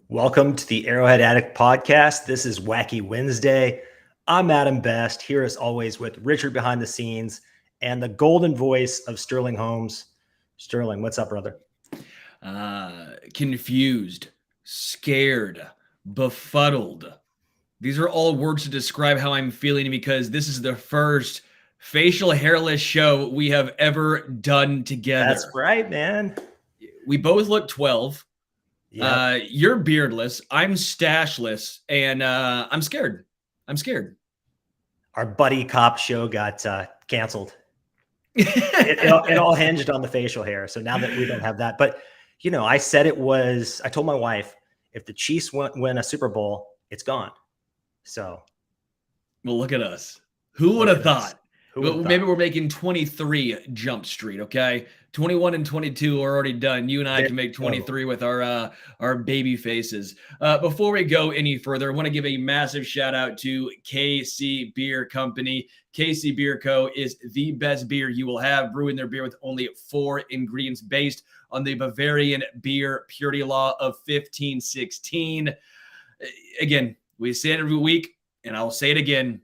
Welcome to the Arrowhead Addict podcast. This is Wacky Wednesday. I'm Adam Best, here as always with Richard behind the scenes and the golden voice of Sterling Holmes. Sterling, what's up, brother? Confused, scared, befuddled. These are all words to describe how I'm feeling because this is the first facial hairless show we have ever done together. That's right, man. We both look 12. Yep. You're beardless. I'm stashless, and I'm scared. Our buddy cop show got canceled. It all hinged on the facial hair. So now that we don't have that, but I told my wife, if the Chiefs win a Super Bowl, it's gone. So, well, look at us. Who would have thought? Maybe we're making 23 Jump Street, okay? 21 and 22 are already done. You and I can make 23 with our baby faces. Before we go any further, I want to give a massive shout out to KC Beer Company. KC Beer Co. is the best beer you will have, brewing their beer with only 4 ingredients based on the Bavarian beer purity law of 1516. Again, we say it every week, and I'll say it again.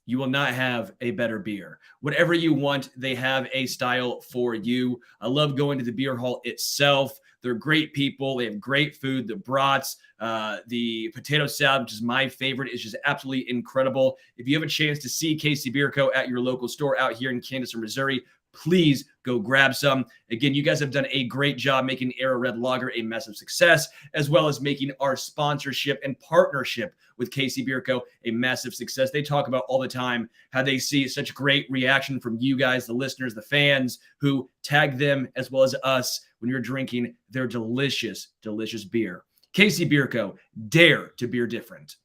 You will not have a better beer. Whatever you want, they have a style for you. I love going to the beer hall itself. They're great people. They have great food. The brats, the potato salad, which is my favorite, is just absolutely incredible. If you have a chance to see KC Beer Co. at your local store out here in Kansas or Missouri, please go grab some. Again, you guys have done a great job making Arrowhead Lager a massive success, as well as making our sponsorship and partnership with KC Beer Co. a massive success. They talk about all the time how they see such great reaction from you guys, the listeners, the fans who tag them as well as us when you're drinking their delicious, delicious beer. KC Beer Co. Dare to beer different.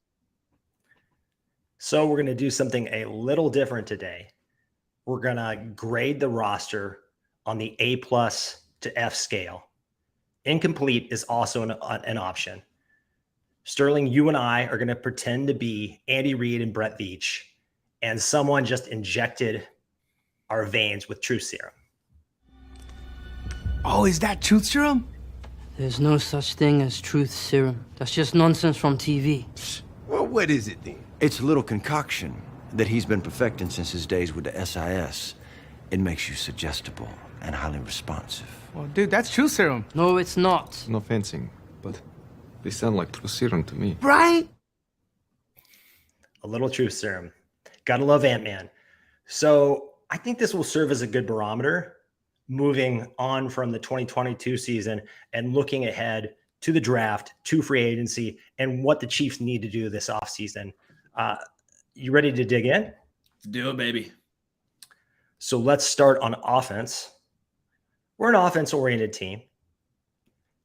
So we're going to do something a little different today. We're going to grade the roster on the A+ to F scale. Incomplete is also an option. Sterling, you and I are going to pretend to be Andy Reid and Brett Veach, and someone just injected our veins with truth serum. Oh, is that truth serum? There's no such thing as truth serum. That's just nonsense from TV. Well, what is it then? It's a little concoction that he's been perfecting since his days with the SIS. It makes you suggestible and highly responsive. Well, dude, that's truth serum. No, it's not. No fencing, but they sound like truth serum to me. Right? A little truth serum. Gotta love Ant-Man. So I think this will serve as a good barometer moving on from the 2022 season and looking ahead to the draft, to free agency, and what the Chiefs need to do this offseason. You ready to dig in? Do it, baby. So let's start on offense. We're an offense-oriented team.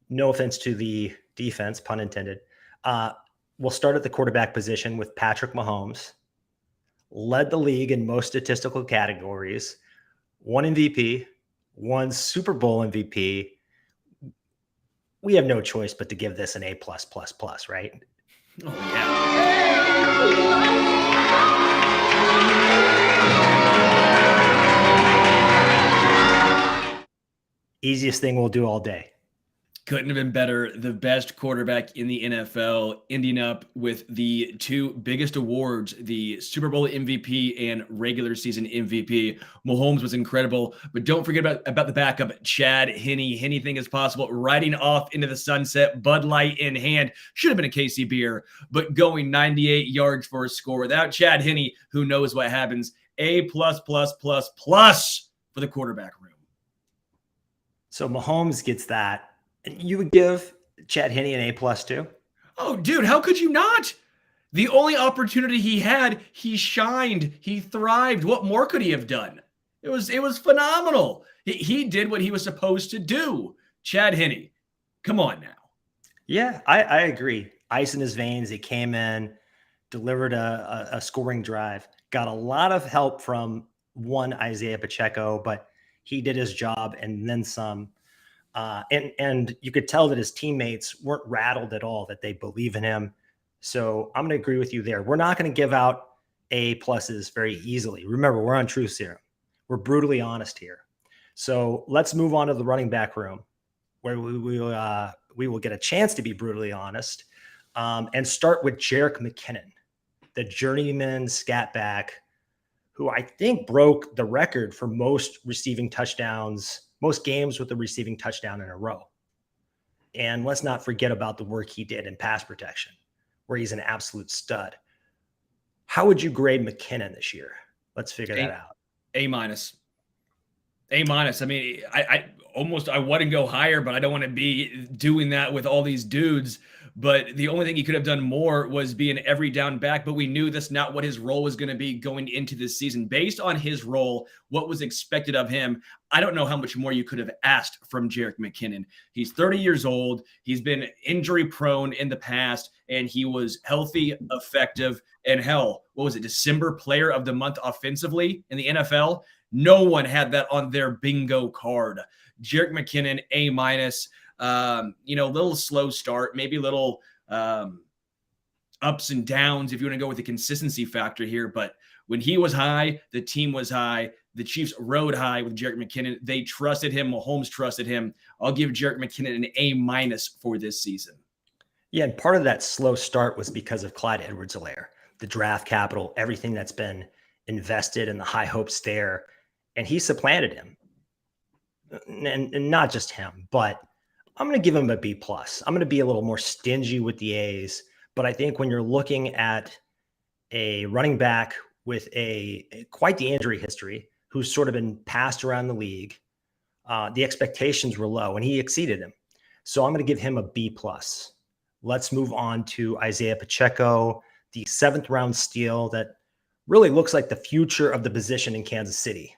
No offense to the defense, pun intended. We'll start at the quarterback position with Patrick Mahomes. Led the league in most statistical categories. 1 MVP, 1 Super Bowl MVP. We have no choice but to give this an A+++, right? Oh, yeah. Easiest thing we'll do all day. Couldn't have been better. The best quarterback in the NFL, ending up with the 2 biggest awards, the Super Bowl MVP and regular season MVP. Mahomes was incredible, but don't forget about the backup, Chad Henne. Anything is possible. Riding off into the sunset, Bud Light in hand. Should have been a KC beer, but going 98 yards for a score. Without Chad Henne, who knows what happens. A++++ for the quarterback room. So Mahomes gets that. You would give Chad Henne an A+ too? Oh, dude, how could you not? The only opportunity he had, he shined. He thrived. What more could he have done? It was phenomenal. He did what he was supposed to do. Chad Henne, come on now. Yeah, I agree. Ice in his veins. He came in, delivered a scoring drive, got a lot of help from one Isaiah Pacheco, but he did his job and then some. And you could tell that his teammates weren't rattled at all, that they believe in him. So I'm going to agree with you there. We're not going to give out A+ very easily. Remember, we're on truth serum. We're brutally honest here. So let's move on to the running back room. where we will get a chance to be brutally honest, and start with Jerick McKinnon, the journeyman scat back, who I think broke the record for most receiving touchdowns, most games with a receiving touchdown in a row. And let's not forget about the work he did in pass protection, where he's an absolute stud. How would you grade McKinnon this year? Let's figure that out. A minus. I mean, I wouldn't go higher, but I don't want to be doing that with all these dudes. But the only thing he could have done more was be an every down back. But we knew that's not what his role was going to be going into this season. Based on his role, what was expected of him, I don't know how much more you could have asked from Jerick McKinnon. He's 30 years old. He's been injury prone in the past, and he was healthy, effective, and hell, what was it, December Player of the Month offensively in the NFL? No one had that on their bingo card. Jerick McKinnon, A minus. Little slow start, maybe little ups and downs if you want to go with the consistency factor here. But when he was high, the team was high. The Chiefs rode high with Jerick McKinnon. They trusted him. Mahomes trusted him. I'll give Jerick McKinnon an A minus for this season. Yeah, and part of that slow start was because of Clyde Edwards-Helaire, the draft capital, everything that's been invested and the high hopes there. And he supplanted him. And not just him, but I'm going to give him a B+. I'm going to be a little more stingy with the A's, but I think when you're looking at a running back with quite the injury history, who's sort of been passed around the league, the expectations were low, and he exceeded them. So I'm going to give him a B+. Let's move on to Isaiah Pacheco, the 7th round steal that really looks like the future of the position in Kansas City.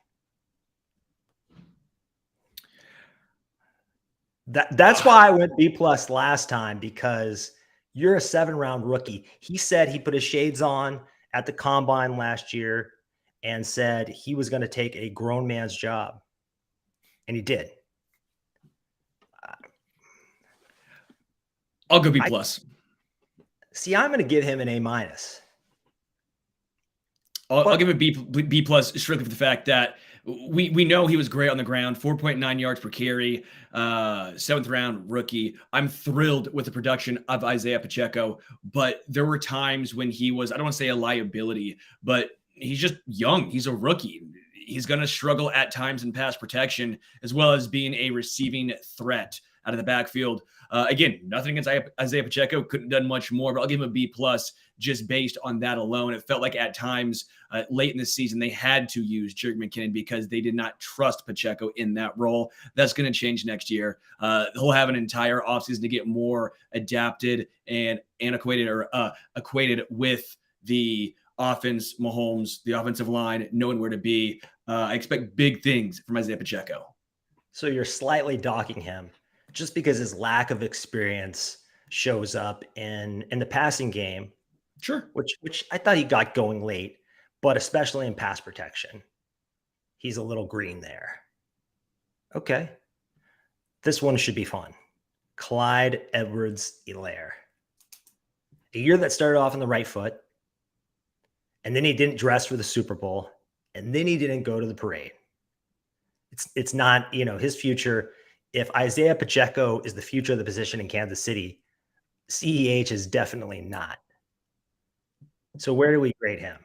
That's why I went B+ last time, because you're a 7th-round rookie. He said he put his shades on at the combine last year and said he was going to take a grown man's job. And he did. I'll go B+. See, I'm going to give him an A-. I'll give him a B+ strictly for the fact that we know he was great on the ground, 4.9 yards per carry, 7th round rookie. I'm thrilled with the production of Isaiah Pacheco, but there were times when he was, I don't want to say a liability, but he's just young. He's a rookie. He's going to struggle at times in pass protection, as well as being a receiving threat out of the backfield. Again, nothing against Isaiah Pacheco. Couldn't have done much more, but I'll give him a B+ just based on that alone. It felt like at times late in the season, they had to use Jerick McKinnon because they did not trust Pacheco in that role. That's going to change next year. He'll have an entire offseason to get more adapted and equated with the offense, Mahomes, the offensive line, knowing where to be. I expect big things from Isaiah Pacheco. So you're slightly docking him just because his lack of experience shows up in the passing game. Sure. Which I thought he got going late, but especially in pass protection, he's a little green there. Okay. This one should be fun. Clyde Edwards-Helaire. A year that started off on the right foot, and then he didn't dress for the Super Bowl, and then he didn't go to the parade. It's not, his future. If Isaiah Pacheco is the future of the position in Kansas City, CEH is definitely not. So where do we grade him?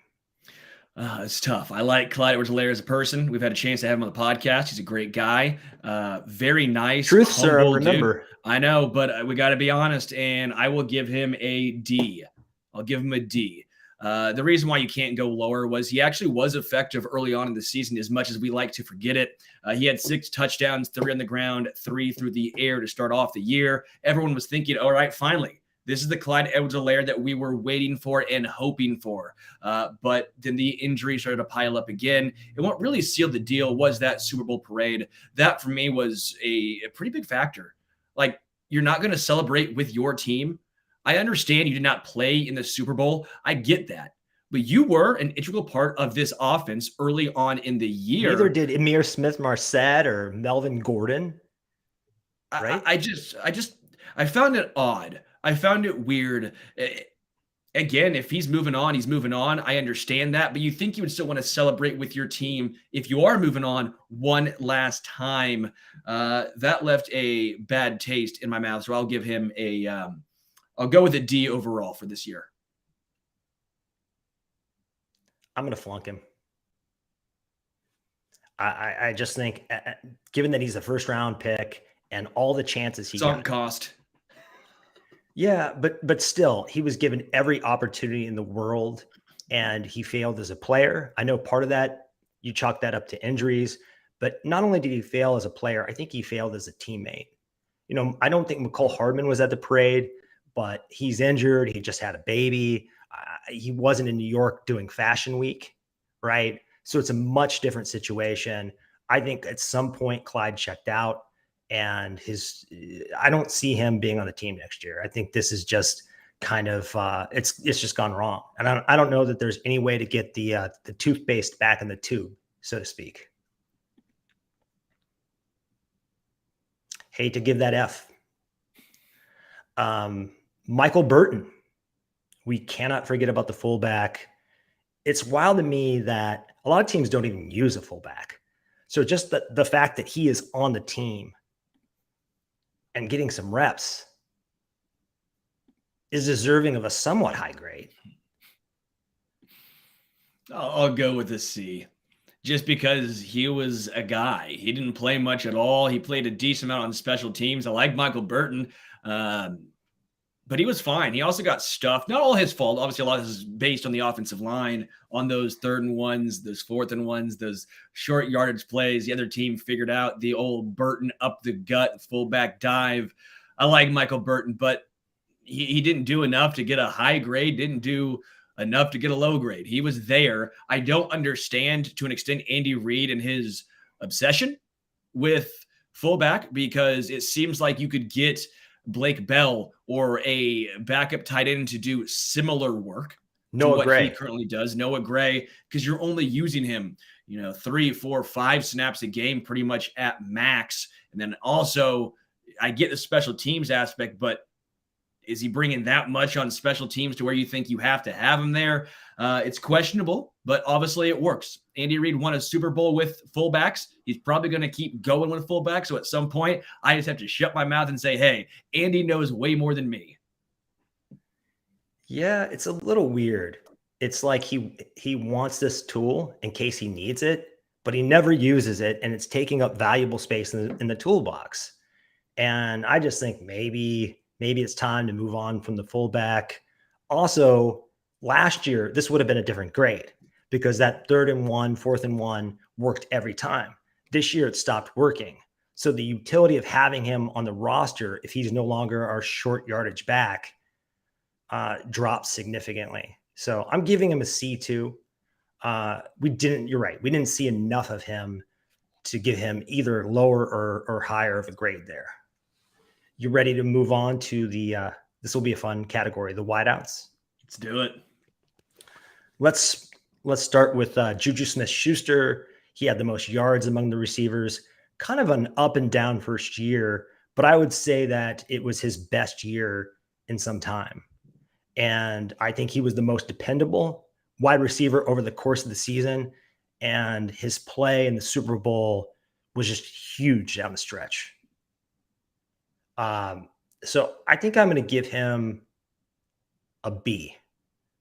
It's tough. I like Clyde Edwards-Helaire as a person. We've had a chance to have him on the podcast. He's a great guy. Very nice. Truth serum, remember. Dude. I know, but we got to be honest, and I will give him a D. I'll give him a D. The reason why you can't go lower was he actually was effective early on in the season, as much as we like to forget it. He had 6 touchdowns, 3 on the ground, 3 through the air to start off the year. Everyone was thinking, all right, finally, this is the Clyde Edwards-Helaire that we were waiting for and hoping for. But then the injury started to pile up again. And what really sealed the deal was that Super Bowl parade. That, for me, was a pretty big factor. Like, you're not going to celebrate with your team. I understand you did not play in the Super Bowl. I get that. But you were an integral part of this offense early on in the year. Neither did Emir Smith-Marset or Melvin Gordon. Right? I found it odd. I found it weird. again, if he's moving on, he's moving on. I understand that, but you think you would still want to celebrate with your team if you are moving on one last time. That left a bad taste in my mouth, so I'll give him I'll go with a D overall for this year. I'm going to flunk him. I just think, given that he's a first-round pick and all the chances he got, cost. Yeah, but still, he was given every opportunity in the world, and he failed as a player. I know part of that, you chalk that up to injuries, but not only did he fail as a player, I think he failed as a teammate. You know, I don't think McCole Hardman was at the parade, but he's injured. He just had a baby. He wasn't in New York doing Fashion Week, right? So it's a much different situation. I think at some point Clyde checked out. And I don't see him being on the team next year. I think this is just kind of it's just gone wrong. And I don't know that there's any way to get the toothpaste back in the tube, so to speak. Hate to give that F. Michael Burton. We cannot forget about the fullback. It's wild to me that a lot of teams don't even use a fullback. So just the fact that he is on the team and getting some reps is deserving of a somewhat high grade. I'll go with a C, just because he was a guy. He didn't play much at all. He played a decent amount on special teams. I like Michael Burton, but he was fine. He also got stuffed. Not all his fault. Obviously, a lot of this is based on the offensive line, on those 3rd and 1s, those 4th and 1s, those short yardage plays. The other team figured out the old Burton up the gut fullback dive. I like Michael Burton, but he didn't do enough to get a high grade, didn't do enough to get a low grade. He was there. I don't understand, to an extent, Andy Reid and his obsession with fullback, because it seems like you could get Blake Bell or a backup tight end to do similar work to what he currently does. Noah Gray, because you're only using him, 3, 4, 5 snaps a game pretty much at max. And then also, I get the special teams aspect, but is he bringing that much on special teams to where you think you have to have him there? It's questionable, but obviously it works. Andy Reid won a Super Bowl with fullbacks. He's probably going to keep going with fullbacks. So at some point, I just have to shut my mouth and say, hey, Andy knows way more than me. Yeah, it's a little weird. It's like he wants this tool in case he needs it, but he never uses it, and it's taking up valuable space in the toolbox. And I just think maybe it's time to move on from the fullback. Also, last year, this would have been a different grade because that 3rd and 1, 4th and 1 worked every time. This year, it stopped working. So the utility of having him on the roster, if he's no longer our short yardage back, drops significantly. So I'm giving him a C2. You're right. We didn't see enough of him to give him either lower or higher of a grade there. You ready to move on to this will be a fun category, the wideouts? Let's do it. Let's start with Juju Smith-Schuster. He had the most yards among the receivers, kind of an up and down first year, but I would say that it was his best year in some time. And I think he was the most dependable wide receiver over the course of the season. And his play in the Super Bowl was just huge down the stretch. So I think I'm going to give him a B,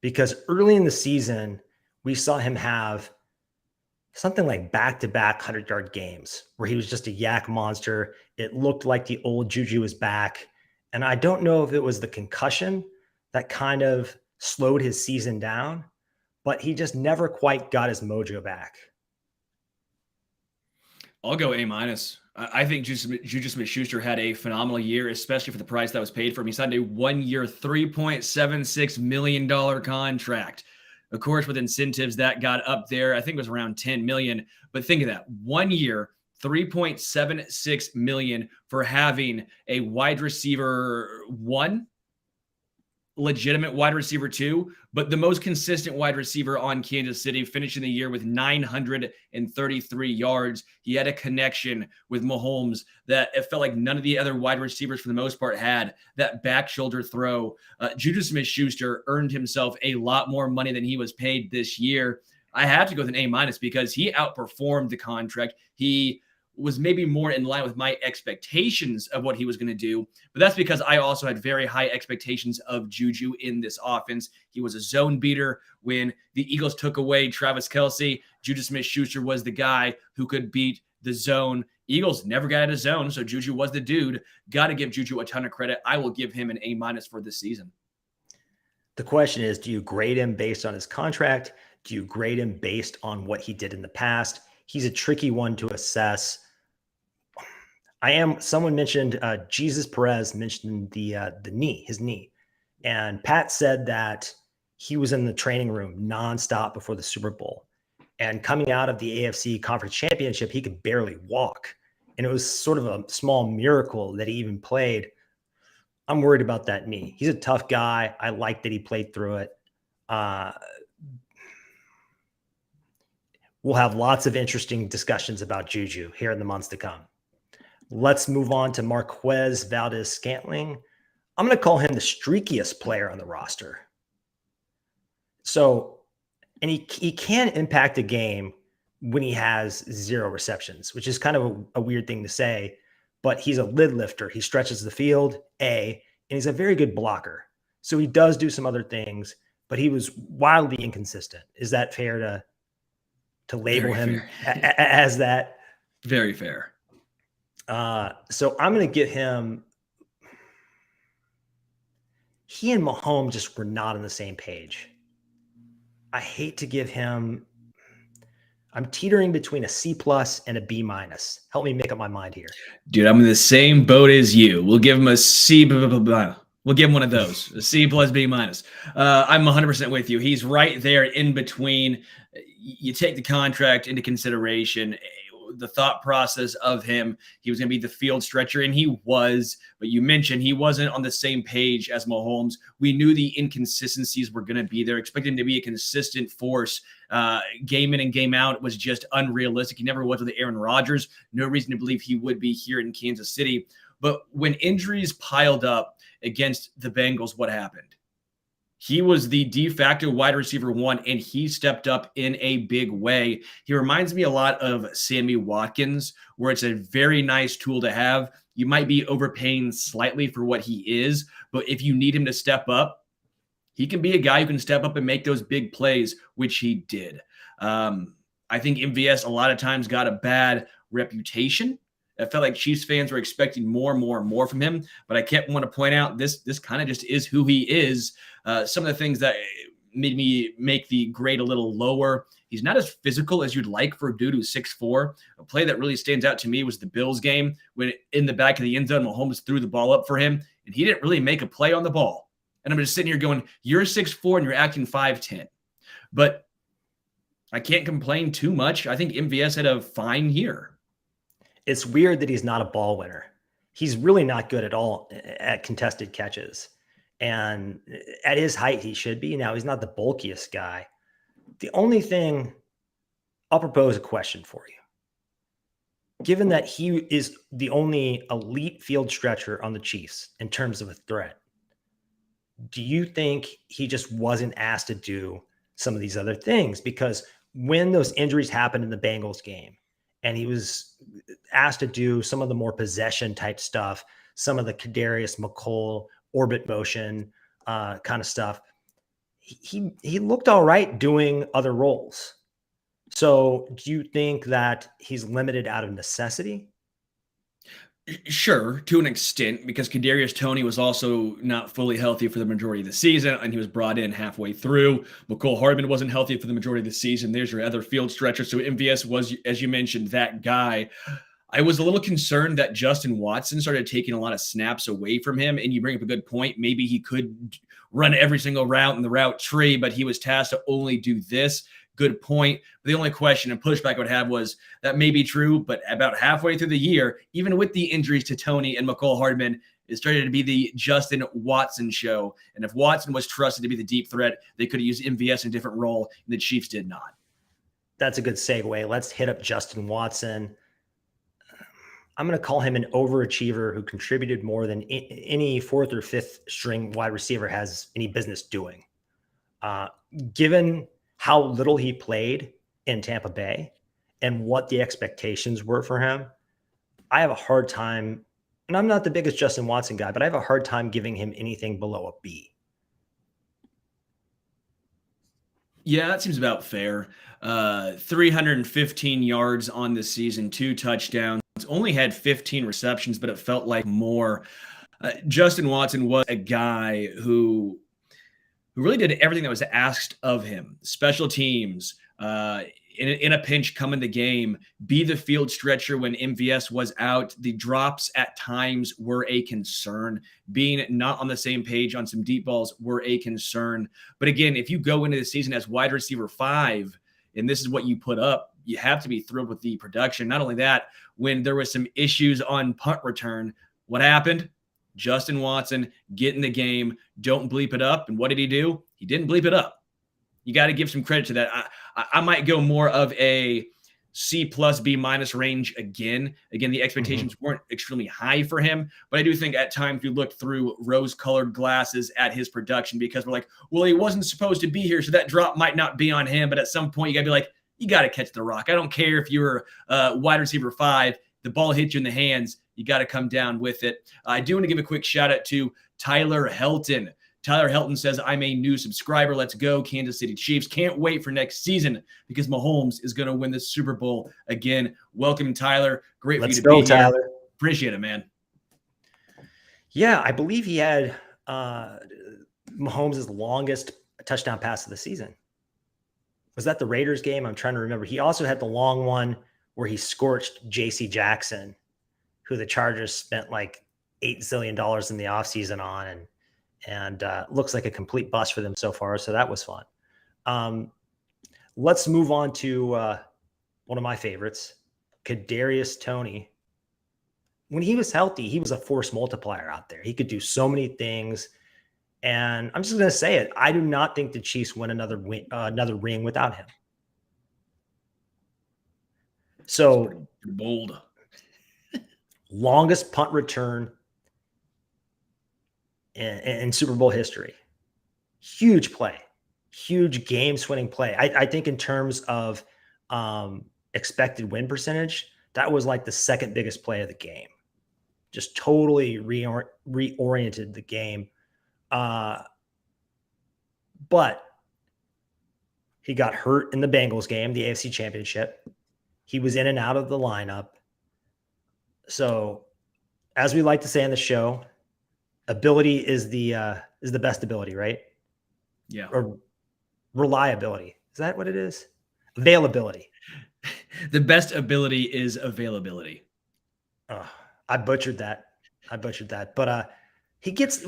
because early in the season, we saw him have something like back-to-back 100-yard games where he was just a yak monster. It looked like the old Juju was back. And I don't know if it was the concussion that kind of slowed his season down, but he just never quite got his mojo back. I'll go A-. I think Juju Smith-Schuster had a phenomenal year, especially for the price that was paid for him. He signed a 1-year, $3.76 million contract. Of course, with incentives, that got up there. I think it was around $10 million. But think of that. 1 year, $3.76 million for having a wide receiver 1 legitimate wide receiver too, but the most consistent wide receiver on Kansas City, finishing the year with 933 yards. He had a connection with Mahomes that it felt like none of the other wide receivers for the most part had. That back shoulder throw. Juju Smith-Schuster earned himself a lot more money than he was paid this year. I have to go with an A- because he outperformed the contract. He was maybe more in line with my expectations of what he was going to do. But that's because I also had very high expectations of Juju in this offense. He was a zone beater. When the Eagles took away Travis Kelce, Juju Smith-Schuster was the guy who could beat the zone. Eagles never got out of zone, so Juju was the dude. Got to give Juju a ton of credit. I will give him an A- for this season. The question is, do you grade him based on his contract? Do you grade him based on what he did in the past? He's a tricky one to assess. Someone mentioned Jesus Perez mentioned his knee. And Pat said that he was in the training room nonstop before the Super Bowl. And coming out of the AFC Conference Championship, he could barely walk. And it was sort of a small miracle that he even played. I'm worried about that knee. He's a tough guy. I like that he played through it. We'll have lots of interesting discussions about Juju here in the months to come. Let's move on to Marquez Valdes-Scantling. I'm going to call him the streakiest player on the roster. So, and he can impact a game when he has 0 receptions, which is kind of a weird thing to say, but he's a lid lifter. He stretches the field, and he's a very good blocker. So he does do some other things, but he was wildly inconsistent. Is that fair to label him as that? Very fair. So I'm going to give him, he and Mahomes just were not on the same page. I hate to give him, I'm teetering between a C+ and a B-. Help me make up my mind here. Dude, I'm in the same boat as you. We'll give him a C. We'll give him one of those, a C+ B-. I'm 100% with you. He's right there in between. You take the contract into consideration, the thought process of him. He was going to be the field stretcher, and he was. But you mentioned he wasn't on the same page as Mahomes. We knew the inconsistencies were going to be there. Expecting him to be a consistent force game in and game out was just unrealistic. He never was with Aaron Rodgers. No reason to believe he would be here in Kansas City. But when injuries piled up against the Bengals, what happened? He was the de facto wide receiver 1, and he stepped up in a big way. He reminds me a lot of Sammy Watkins, where it's a very nice tool to have. You might be overpaying slightly for what he is, but if you need him to step up, he can be a guy who can step up and make those big plays, which he did. I think MVS a lot of times got a bad reputation. I felt like Chiefs fans were expecting more from him, but I kept wanting to point out this kind of just is who he is. Some of the things that made me make the grade a little lower. He's not as physical as you'd like for a dude who's 6'4". A play that really stands out to me was the Bills game when in the back of the end zone, Mahomes threw the ball up for him, and he didn't really make a play on the ball. And I'm just sitting here going, you're 6'4" and you're acting 5'10". But I can't complain too much. I think MVS had a fine year. It's weird that he's not a ball winner. He's really not good at all at contested catches. And at his height, he should be. Now, he's not the bulkiest guy. The only thing, I'll propose a question for you. Given that he is the only elite field stretcher on the Chiefs in terms of a threat, do you think he just wasn't asked to do some of these other things? Because when those injuries happened in the Bengals game, and he was asked to do some of the more possession type stuff, some of the Kadarius McCole orbit motion kind of stuff, he looked all right doing other roles. So do you think that he's limited out of necessity? Sure, to an extent, because Kadarius Toney was also not fully healthy for the majority of the season, and he was brought in halfway through. McCole Hardman wasn't healthy for the majority of the season. There's your other field stretcher. So MVS was, as you mentioned, that guy. I was a little concerned that Justin Watson started taking a lot of snaps away from him, and you bring up a good point. Maybe he could run every single route in the route tree, but he was tasked to only do this. Good point. The only question and pushback I would have was that may be true, but about halfway through the year, even with the injuries to Toney and McCole Hardman, It started to be the Justin Watson show. And if Watson was trusted to be the deep threat, they could have used MVS in a different role, and the Chiefs did not. That's a good segue. Let's hit up Justin Watson. I'm going to call him an overachiever who contributed more than any fourth or fifth string wide receiver has any business doing. Given how little he played in Tampa Bay and what the expectations were for him, I have a hard time, and I'm not the biggest Justin Watson guy, but I have a hard time giving him anything below a B. Yeah, that seems about fair. 315 yards on this season, 2 touchdowns, only had 15 receptions, but it felt like more. Justin Watson was a guy who really did everything that was asked of him. Special teams, in a pinch, come in the game, be the field stretcher when MVS was out. The drops at times were a concern. Being not on the same page on some deep balls were a concern. But again, if you go into the season as wide receiver 5, and this is what you put up, you have to be thrilled with the production. Not only that, when there was some issues on punt return, what happened? Justin Watson, get in the game, don't bleep it up. And what did he do? He didn't bleep it up. You got to give some credit to that. I might go more of a C plus B minus range again. Again, the expectations weren't extremely high for him, but I do think at times we looked through rose-colored glasses at his production because we're like, well, he wasn't supposed to be here, so that drop might not be on him. But at some point, you got to be like, you got to catch the rock. I don't care if you're wide receiver 5, the ball hits you in the hands, you got to come down with it. I do want to give a quick shout out to Tyler Helton. Tyler Helton says, I'm a new subscriber. Let's go, Kansas City Chiefs. Can't wait for next season because Mahomes is going to win the Super Bowl again. Welcome, Tyler. Great for you to be here. Tyler. Appreciate it, man. Yeah, I believe he had Mahomes' longest touchdown pass of the season. Was that the Raiders game? I'm trying to remember. He also had the long one where he scorched J.C. Jackson, who the Chargers spent like $8 zillion in the offseason on, and looks like a complete bust for them so far. So that was fun. Let's move on to one of my favorites, Kadarius Toney. When he was healthy, he was a force multiplier out there. He could do so many things. And I'm just going to say it. I do not think the Chiefs win another ring without him. So pretty bold. Longest punt return in Super Bowl history. Huge play, huge game-winning play. I think in terms of expected win percentage, that was like the second biggest play of the game. Just totally reoriented the game. But he got hurt in the Bengals game, the AFC Championship. He was in and out of the lineup. So, as we like to say on the show, ability is the best ability, right? Yeah. Or reliability. Is that what it is? Availability. The best ability is availability. I butchered that. But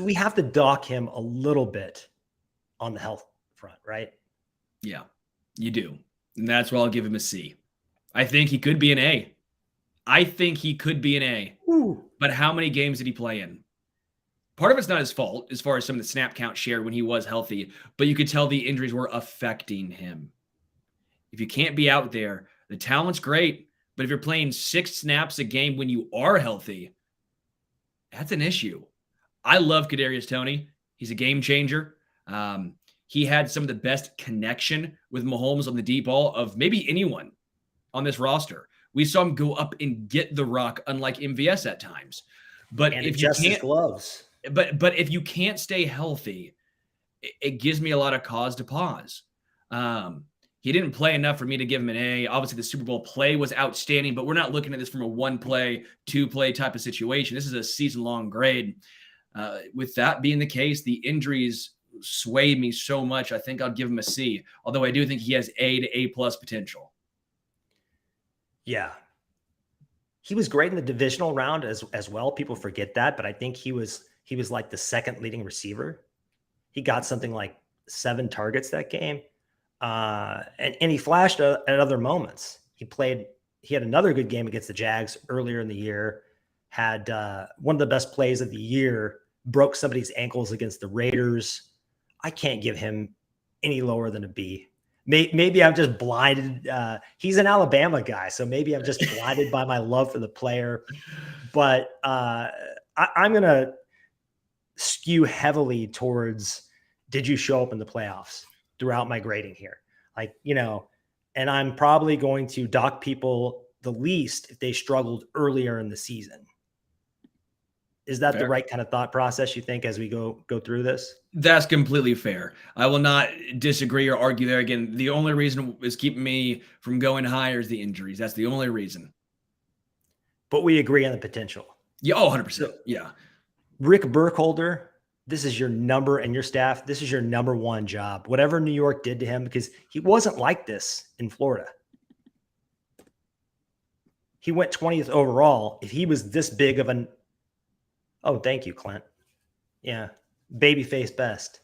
we have to dock him a little bit on the health front, right? Yeah, you do. And that's why I'll give him a C. I think he could be an A. Ooh. But how many games did he play in? Part of it's not his fault as far as some of the snap count shared when he was healthy, but you could tell the injuries were affecting him. If you can't be out there, the talent's great, but if you're playing 6 snaps a game when you are healthy, that's an issue. I love Kadarius Toney. He's a game changer. He had some of the best connection with Mahomes on the deep ball of maybe anyone on this roster. We saw him go up and get the rock, unlike MVS at times. But and if you can't, gloves. But if you can't stay healthy, it gives me a lot of cause to pause. He didn't play enough for me to give him an A. Obviously, the Super Bowl play was outstanding, but we're not looking at this from a 1-play, 2-play type of situation. This is a season-long grade. With that being the case, the injuries swayed me so much. I think I'll give him a C, although I do think he has A to A+ potential. Yeah. He was great in the divisional round as well. People forget that, but I think he was like the second leading receiver. He got something like 7 targets that game. And he flashed at other moments. He had another good game against the Jags earlier in the year, had one of the best plays of the year, broke somebody's ankles against the Raiders. I can't give him any lower than a B. Maybe I'm just blinded. He's an Alabama guy, so maybe I'm just blinded by my love for the player. But I'm going to skew heavily towards, did you show up in the playoffs throughout my grading here? Like, and I'm probably going to dock people the least if they struggled earlier in the season. Is that the right kind of thought process, you think, as we go through this? That's completely fair. I will not disagree or argue there. Again, the only reason is keeping me from going higher is the injuries. That's the only reason. But we agree on the potential. Yeah, 100%. Yeah. Rick Burkholder, this is your number, and your staff, this is your number one job. Whatever New York did to him, because he wasn't like this in Florida. He went 20th overall. If he was this big of an... Oh, thank you, Clint. Yeah. Babyface best.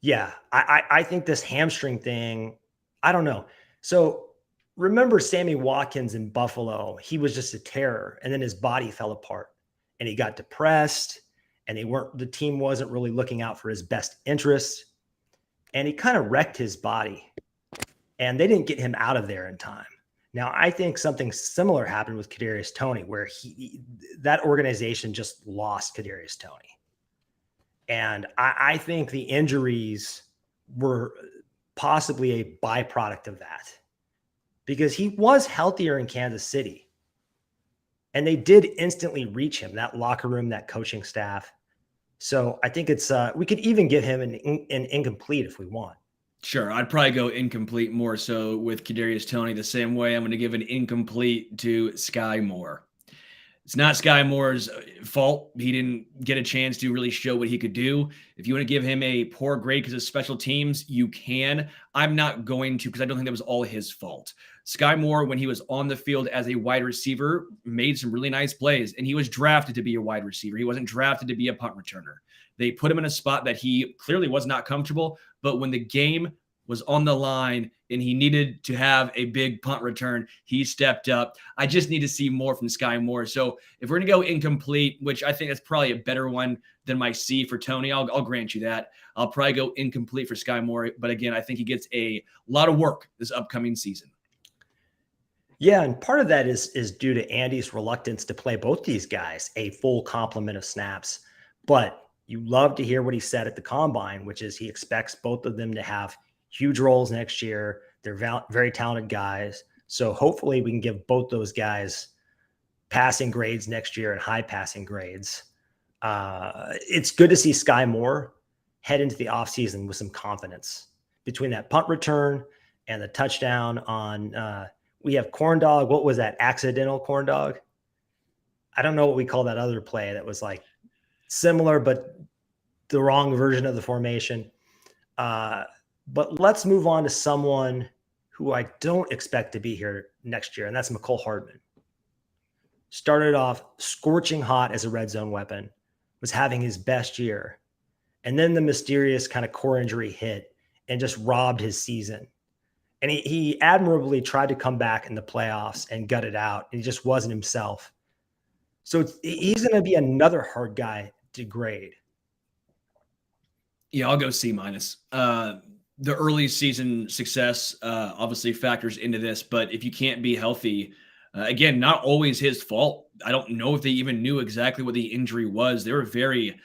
Yeah, I think this hamstring thing, I don't know. So remember Sammy Watkins in Buffalo, he was just a terror, and then his body fell apart and he got depressed, and the team wasn't really looking out for his best interests, and he kind of wrecked his body, and they didn't get him out of there in time. Now, I think something similar happened with Kadarius Toney, where that organization just lost Kadarius Toney. And I think the injuries were possibly a byproduct of that, because he was healthier in Kansas City. And they did instantly reach him, that locker room, that coaching staff. So I think we could even give him an incomplete if we want. Sure, I'd probably go incomplete more so with Kadarius Toney the same way I'm going to give an incomplete to Sky Moore. It's not Sky Moore's fault. He didn't get a chance to really show what he could do. If you want to give him a poor grade because of special teams, you can. I'm not going to, because I don't think that was all his fault. Sky Moore, when he was on the field as a wide receiver, made some really nice plays, and he was drafted to be a wide receiver. He wasn't drafted to be a punt returner. They put him in a spot that he clearly was not comfortable, but when the game was on the line and he needed to have a big punt return, he stepped up. I just need to see more from Sky Moore. So if we're going to go incomplete, which I think is probably a better one than my C for Toney, I'll grant you that. I'll probably go incomplete for Sky Moore. But again, I think he gets a lot of work this upcoming season. Yeah, and part of that is due to Andy's reluctance to play both these guys a full complement of snaps. But you love to hear what he said at the Combine, which is he expects both of them to have huge roles next year. They're very talented guys. So hopefully we can give both those guys passing grades next year and high passing grades. It's good to see Sky Moore head into the offseason with some confidence between that punt return and the touchdown on we have corn dog. What was that? Accidental corn dog? I don't know what we call that other play that was like similar, but the wrong version of the formation. But let's move on to someone who I don't expect to be here next year, and that's McCole Hardman. Started off scorching hot as a red zone weapon, was having his best year, and then the mysterious kind of core injury hit and just robbed his season. And he admirably tried to come back in the playoffs and gut it out, and he just wasn't himself. So he's going to be another hard guy to grade. Yeah, I'll go C-. The early season success obviously factors into this, but if you can't be healthy, again, not always his fault. I don't know if they even knew exactly what the injury was. They were very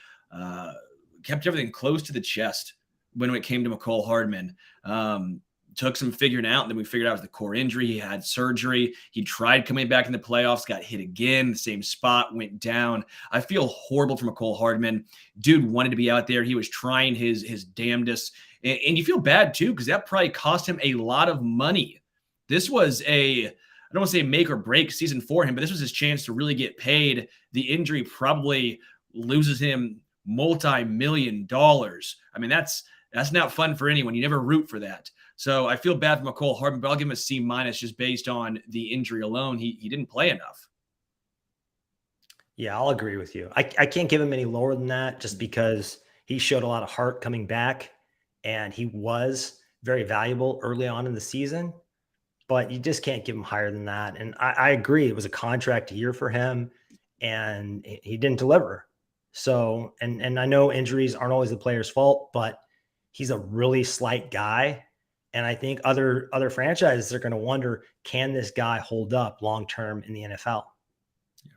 kept everything close to the chest when it came to McCole Hardman. Took some figuring out, and then we figured out it was the core injury. He had surgery. He tried coming back in the playoffs, got hit again, the same spot, went down. I feel horrible for McCole Hardman. Dude wanted to be out there. He was trying his damnedest. And you feel bad, too, because that probably cost him a lot of money. This was I don't want to say make or break season for him, but this was his chance to really get paid. The injury probably loses him multi-million dollars. I mean, that's not fun for anyone. You never root for that. So I feel bad for McCole Hardman, but I'll give him a C- just based on the injury alone. He didn't play enough. Yeah, I'll agree with you. I can't give him any lower than that just because he showed a lot of heart coming back, and he was very valuable early on in the season. but you just can't give him higher than that. And I agree. It was a contract year for him, and he didn't deliver. So, and I know injuries aren't always the player's fault, but he's a really slight guy. And I think other franchises are going to wonder, can this guy hold up long-term in the NFL? Yeah.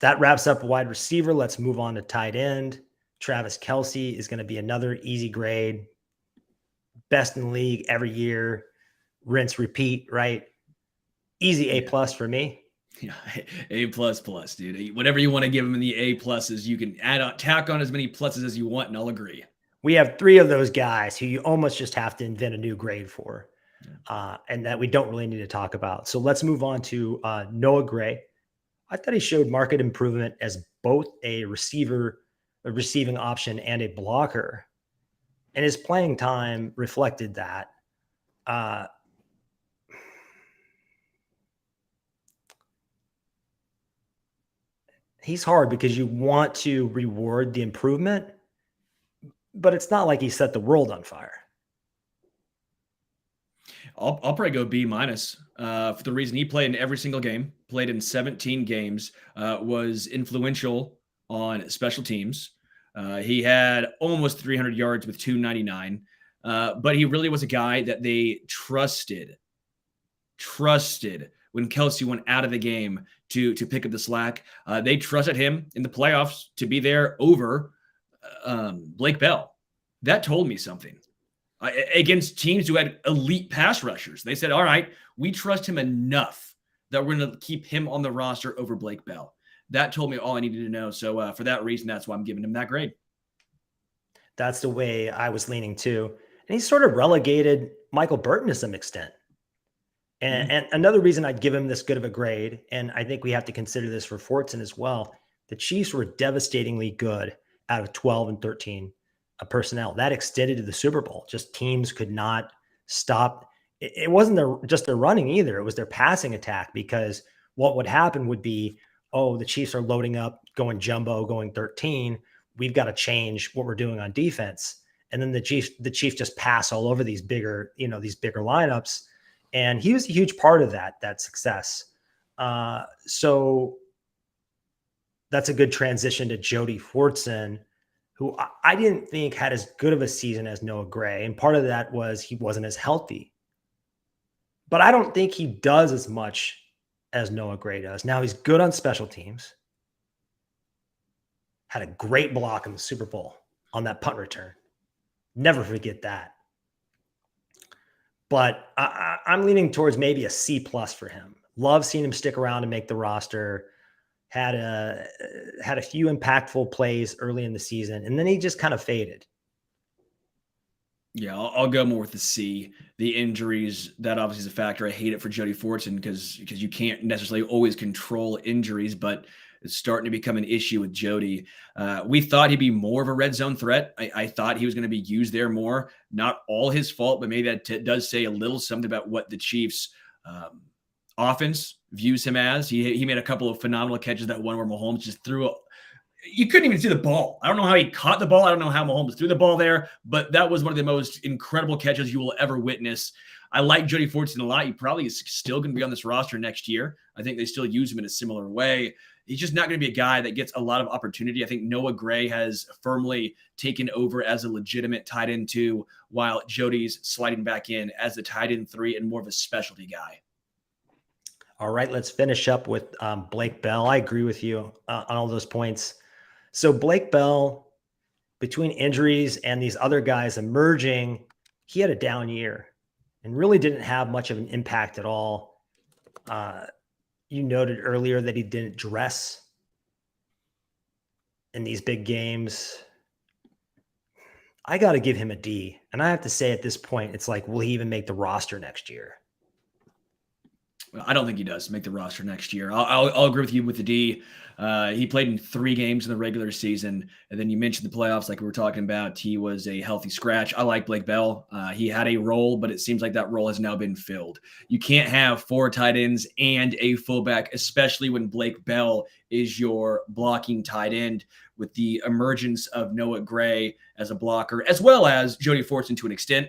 That wraps up wide receiver. Let's move on to tight end. Travis Kelce is going to be another easy grade. Best in the league every year. Rinse, repeat, right? Easy A+ for me. Yeah, A++, dude. Whatever you want to give him in the A pluses, you can tack on as many pluses as you want, and I'll agree. We have 3 of those guys who you almost just have to invent a new grade for, and that we don't really need to talk about. So let's move on to Noah Gray. I thought he showed marked improvement as both a receiver, a receiving option, and a blocker, and his playing time reflected that. He's hard because you want to reward the improvement, but it's not like he set the world on fire. I'll probably go B- for the reason he played in every single game, played in 17 games, was influential on special teams. He had almost 300 yards with 299, but he really was a guy that they trusted when Kelce went out of the game to pick up the slack. They trusted him in the playoffs to be there over Blake Bell. That told me something. Against teams who had elite pass rushers, they said, all right, we trust him enough that we're going to keep him on the roster over Blake Bell. That told me all I needed to know. So for that reason, that's why I'm giving him that grade. That's the way I was leaning too. And he sort of relegated Michael Burton to some extent. And another reason I'd give him this good of a grade, and I think we have to consider this for Fortson as well, the Chiefs were devastatingly good out of 12 and 13 personnel. That extended to the Super Bowl. Just teams could not stop. It wasn't just their running either. It was their passing attack, because what would happen would be, oh, the Chiefs are loading up, going jumbo, going 13. We've got to change what we're doing on defense. And then the Chiefs just pass all over these bigger lineups. And he was a huge part of that success. So that's a good transition to Jody Fortson, who I didn't think had as good of a season as Noah Gray. And part of that was he wasn't as healthy. But I don't think he does as much as Noah Gray does. Now, he's good on special teams. Had a great block in the Super Bowl on that punt return. Never forget that. But I'm leaning towards maybe a C+ for him. Love seeing him stick around and make the roster. Had a few impactful plays early in the season, and then he just kind of faded. Yeah, I'll go more with the C. The injuries, that obviously is a factor. I hate it for Jody Fortson because you can't necessarily always control injuries, but it's starting to become an issue with Jody. We thought he'd be more of a red zone threat. I thought he was going to be used there more. Not all his fault, but maybe that does say a little something about what the Chiefs' offense views him as. He made a couple of phenomenal catches. That one where Mahomes just threw you couldn't even see the ball. I don't know how he caught the ball. I don't know how Mahomes threw the ball there, but that was one of the most incredible catches you will ever witness. I like Jody Fortson a lot. He probably is still going to be on this roster next year. I think they still use him in a similar way. He's just not going to be a guy that gets a lot of opportunity. I think Noah Gray has firmly taken over as a legitimate tight end 2, while Jody's sliding back in as a tight end 3 and more of a specialty guy. All right, let's finish up with Blake Bell. I agree with you on all those points. So Blake Bell, between injuries and these other guys emerging, he had a down year and really didn't have much of an impact at all. You noted earlier that he didn't dress in these big games. I got to give him a D. And I have to say at this point, it's like, will he even make the roster next year? I don't think he does make the roster next year. I'll agree with you with the D. He played in 3 games in the regular season. And then you mentioned the playoffs like we were talking about. He was a healthy scratch. I like Blake Bell. He had a role, but it seems like that role has now been filled. You can't have 4 tight ends and a fullback, especially when Blake Bell is your blocking tight end, with the emergence of Noah Gray as a blocker, as well as Jody Fortson to an extent.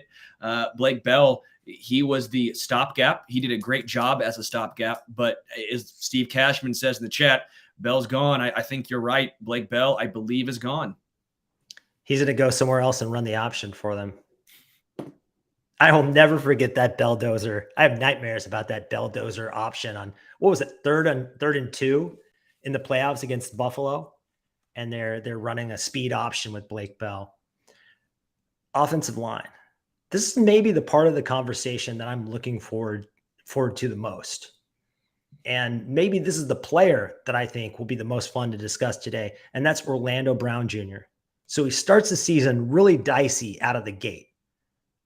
Blake Bell, he was the stopgap. He did a great job as a stopgap. But as Steve Cashman says in the chat, Bell's gone. I think you're right. Blake Bell, I believe, is gone. He's going to go somewhere else and run the option for them. I will never forget that Belldozer. I have nightmares about that Belldozer option on, what was it, third and 2 in the playoffs against Buffalo. And they're running a speed option with Blake Bell. Offensive line. This is maybe the part of the conversation that I'm looking forward to the most. And maybe this is the player that I think will be the most fun to discuss today. And that's Orlando Brown Jr. So he starts the season really dicey out of the gate.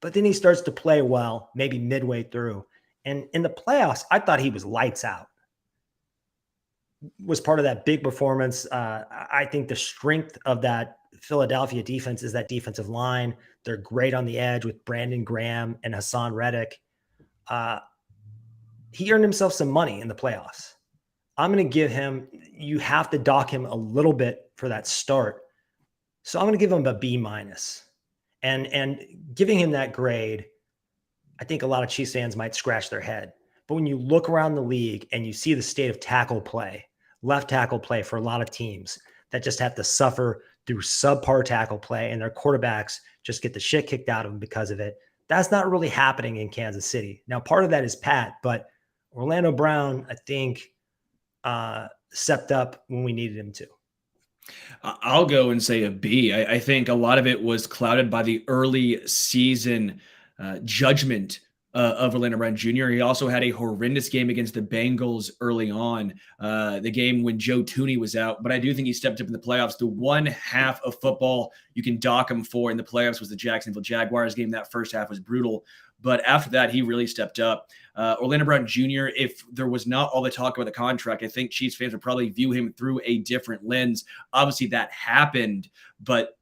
But then he starts to play well, maybe midway through. And in the playoffs, I thought he was lights out. Was part of that big performance. I think the strength of that Philadelphia defense is that defensive line. They're great on the edge with Brandon Graham and Hassan Reddick. He earned himself some money in the playoffs. I'm going to give him, you have to dock him a little bit for that start. So I'm going to give him a B-. And giving him that grade, I think a lot of Chiefs fans might scratch their head. But when you look around the league and you see the state of tackle play, left tackle play for a lot of teams that just have to suffer through subpar tackle play and their quarterbacks just get the shit kicked out of them because of it, that's not really happening in Kansas City. Now, part of that is Pat, but Orlando Brown, I think, stepped up when we needed him to. I'll go and say a B. I think a lot of it was clouded by the early season judgment of Orlando Brown Jr. He also had a horrendous game against the Bengals early on, the game when Joe Thuney was out. But I do think he stepped up in the playoffs. The one half of football you can dock him for in the playoffs was the Jacksonville Jaguars game. That first half was brutal. But after that, he really stepped up. Orlando Brown Jr., if there was not all the talk about the contract, I think Chiefs fans would probably view him through a different lens. Obviously, that happened, but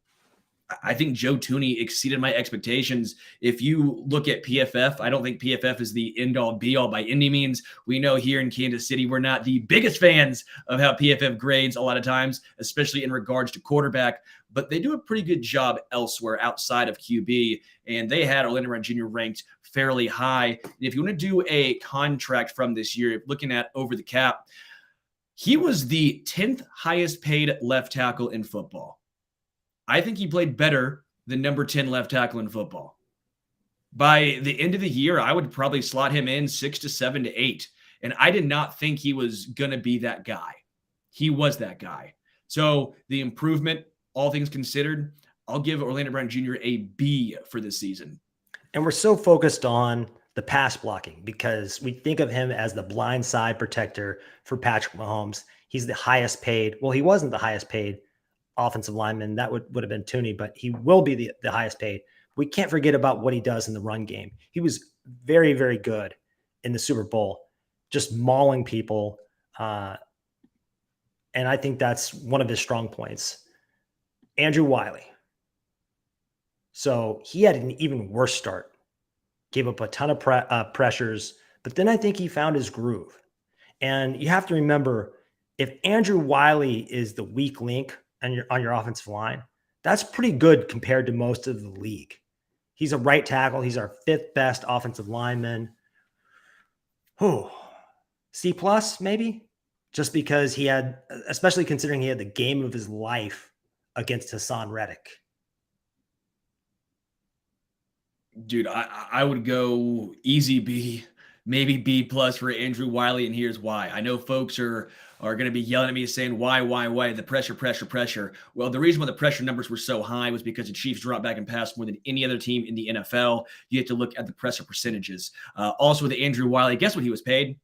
I think Joe Thuney exceeded my expectations. If you look at PFF, I don't think PFF is the end-all, be-all by any means. We know here in Kansas City, we're not the biggest fans of how PFF grades a lot of times, especially in regards to quarterback, but they do a pretty good job elsewhere outside of QB, and they had Orlando Brown Jr. ranked fairly high. And if you want to do a contract from this year, looking at over the cap, he was the 10th highest paid left tackle in football. I think he played better than number 10 left tackle in football. By the end of the year, I would probably slot him in 6 to 7 to 8. And I did not think he was going to be that guy. He was that guy. So the improvement, all things considered, I'll give Orlando Brown Jr. a B for this season. And we're so focused on the pass blocking because we think of him as the blind side protector for Patrick Mahomes. He's the highest paid. Well, he wasn't the highest paid offensive lineman. That would have been Thuney, but he will be the highest paid. We can't forget about what he does in the run game. He was very, very good in the Super Bowl, just mauling people. And I think that's one of his strong points. Andrew Wiley. So he had an even worse start, gave up a ton of pressures, but then I think he found his groove. And you have to remember, if Andrew Wiley is the weak link on your offensive line, that's pretty good compared to most of the league. He's a right tackle. He's our 5th best offensive lineman. C+ maybe, just because he had, especially considering he had the game of his life against Hassan Reddick. Dude, I would go easy B, maybe B+ for Andrew Wiley, and here's why. I know folks are going to be yelling at me saying, why, the pressure. Well, the reason why the pressure numbers were so high was because the Chiefs dropped back and passed more than any other team in the NFL. You have to look at the pressure percentages. Also with Andrew Wiley, guess what he was paid?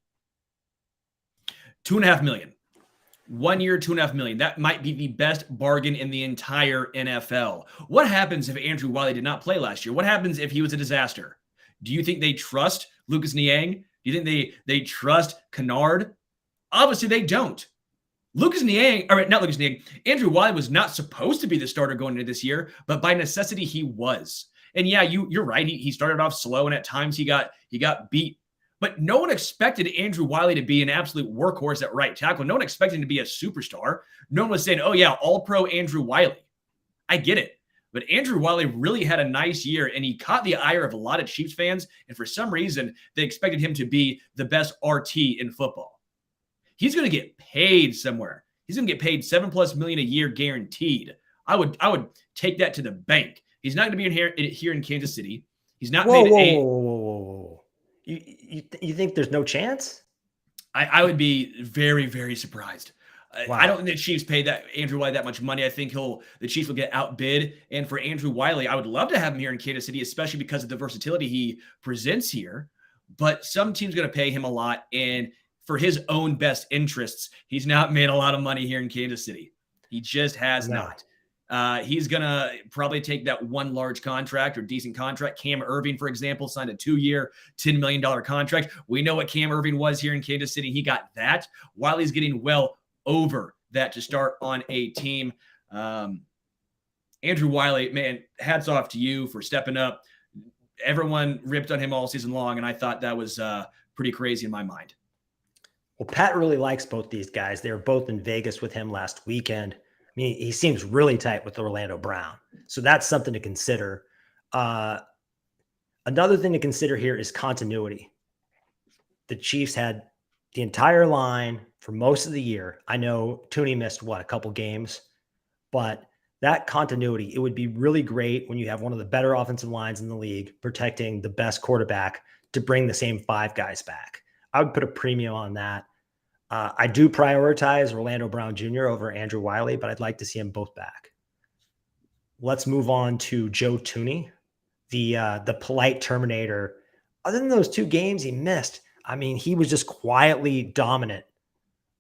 $2.5 million. 1 year, $2.5 million. That might be the best bargain in the entire NFL. What happens if Andrew Wiley did not play last year? What happens if he was a disaster? Do you think they trust Lucas Niang? Do you think they trust Kennard? Obviously, they don't. Andrew Wiley was not supposed to be the starter going into this year, but by necessity, he was. And yeah, you're right. He started off slow, and at times he got beat. But no one expected Andrew Wiley to be an absolute workhorse at right tackle. No one expected him to be a superstar. No one was saying, oh, yeah, all-pro Andrew Wiley. I get it. But Andrew Wiley really had a nice year, and he caught the ire of a lot of Chiefs fans. And for some reason, they expected him to be the best RT in football. He's going to get paid somewhere. He's going to get paid $7+ million a year guaranteed. I would take that to the bank. He's not going to be here in Kansas City. He's not Whoa. You think there's no chance? I would be very, very surprised. Wow. I don't think the Chiefs paid that Andrew Wiley that much money. I think the Chiefs will get outbid. And for Andrew Wiley, I would love to have him here in Kansas City, especially because of the versatility he presents here. But some team's going to pay him a lot. And for his own best interests, he's not made a lot of money here in Kansas City. He just has not. He's going to probably take that one large contract or decent contract. Cam Irving, for example, signed a 2-year, $10 million contract. We know what Cam Irving was here in Kansas City. He got that. Wiley's getting well over that to start on a team. Andrew Wiley, man, hats off to you for stepping up. Everyone ripped on him all season long, and I thought that was pretty crazy in my mind. Well, Pat really likes both these guys. They were both in Vegas with him last weekend. I mean, he seems really tight with Orlando Brown. So that's something to consider. Another thing to consider here is continuity. The Chiefs had the entire line for most of the year. I know Tooney missed, a couple games. But that continuity, it would be really great when you have one of the better offensive lines in the league protecting the best quarterback to bring the same 5 guys back. I would put a premium on that. I do prioritize Orlando Brown Jr. over Andrew Wiley, but I'd like to see them both back. Let's move on to Joe Tooney, the polite Terminator. Other than those 2 games he missed, I mean, he was just quietly dominant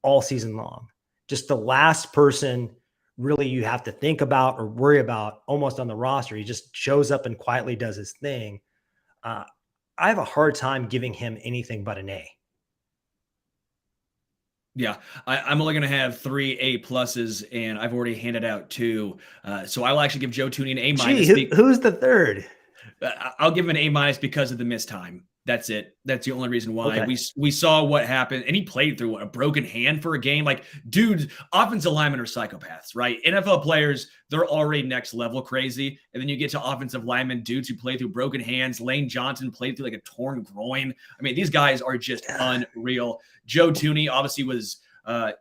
all season long. Just the last person really you have to think about or worry about almost on the roster. He just shows up and quietly does his thing. I have a hard time giving him anything but an A. Yeah, I'm only going to have 3 A+, and I've already handed out 2. So I'll actually give Joe Tooney an A-. Gee, who's the third? I'll give him an A- because of the missed time. That's it. That's the only reason why. Okay. We saw what happened, and he played through a broken hand for a game. Like, dude, offensive linemen are psychopaths, right? NFL players, they're already next level crazy, and then you get to offensive linemen, dudes who play through broken hands. Lane Johnson played through like a torn groin. I mean, these guys are just unreal. Joe Tooney obviously was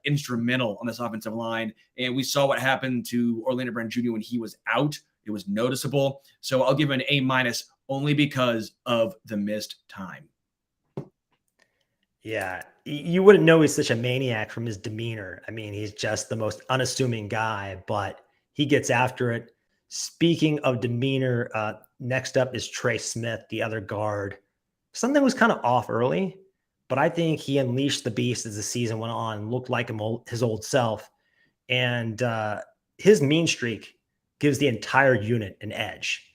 instrumental on this offensive line, and we saw what happened to Orlando Brown Jr. when he was out. It was noticeable. So I'll give him an A- only because of the missed time. Yeah, you wouldn't know he's such a maniac from his demeanor. I mean, he's just the most unassuming guy, but he gets after it. Speaking of demeanor, next up is Trey Smith, the other guard. Something was kind of off early, but I think he unleashed the beast as the season went on, looked like his old self. And his mean streak gives the entire unit an edge.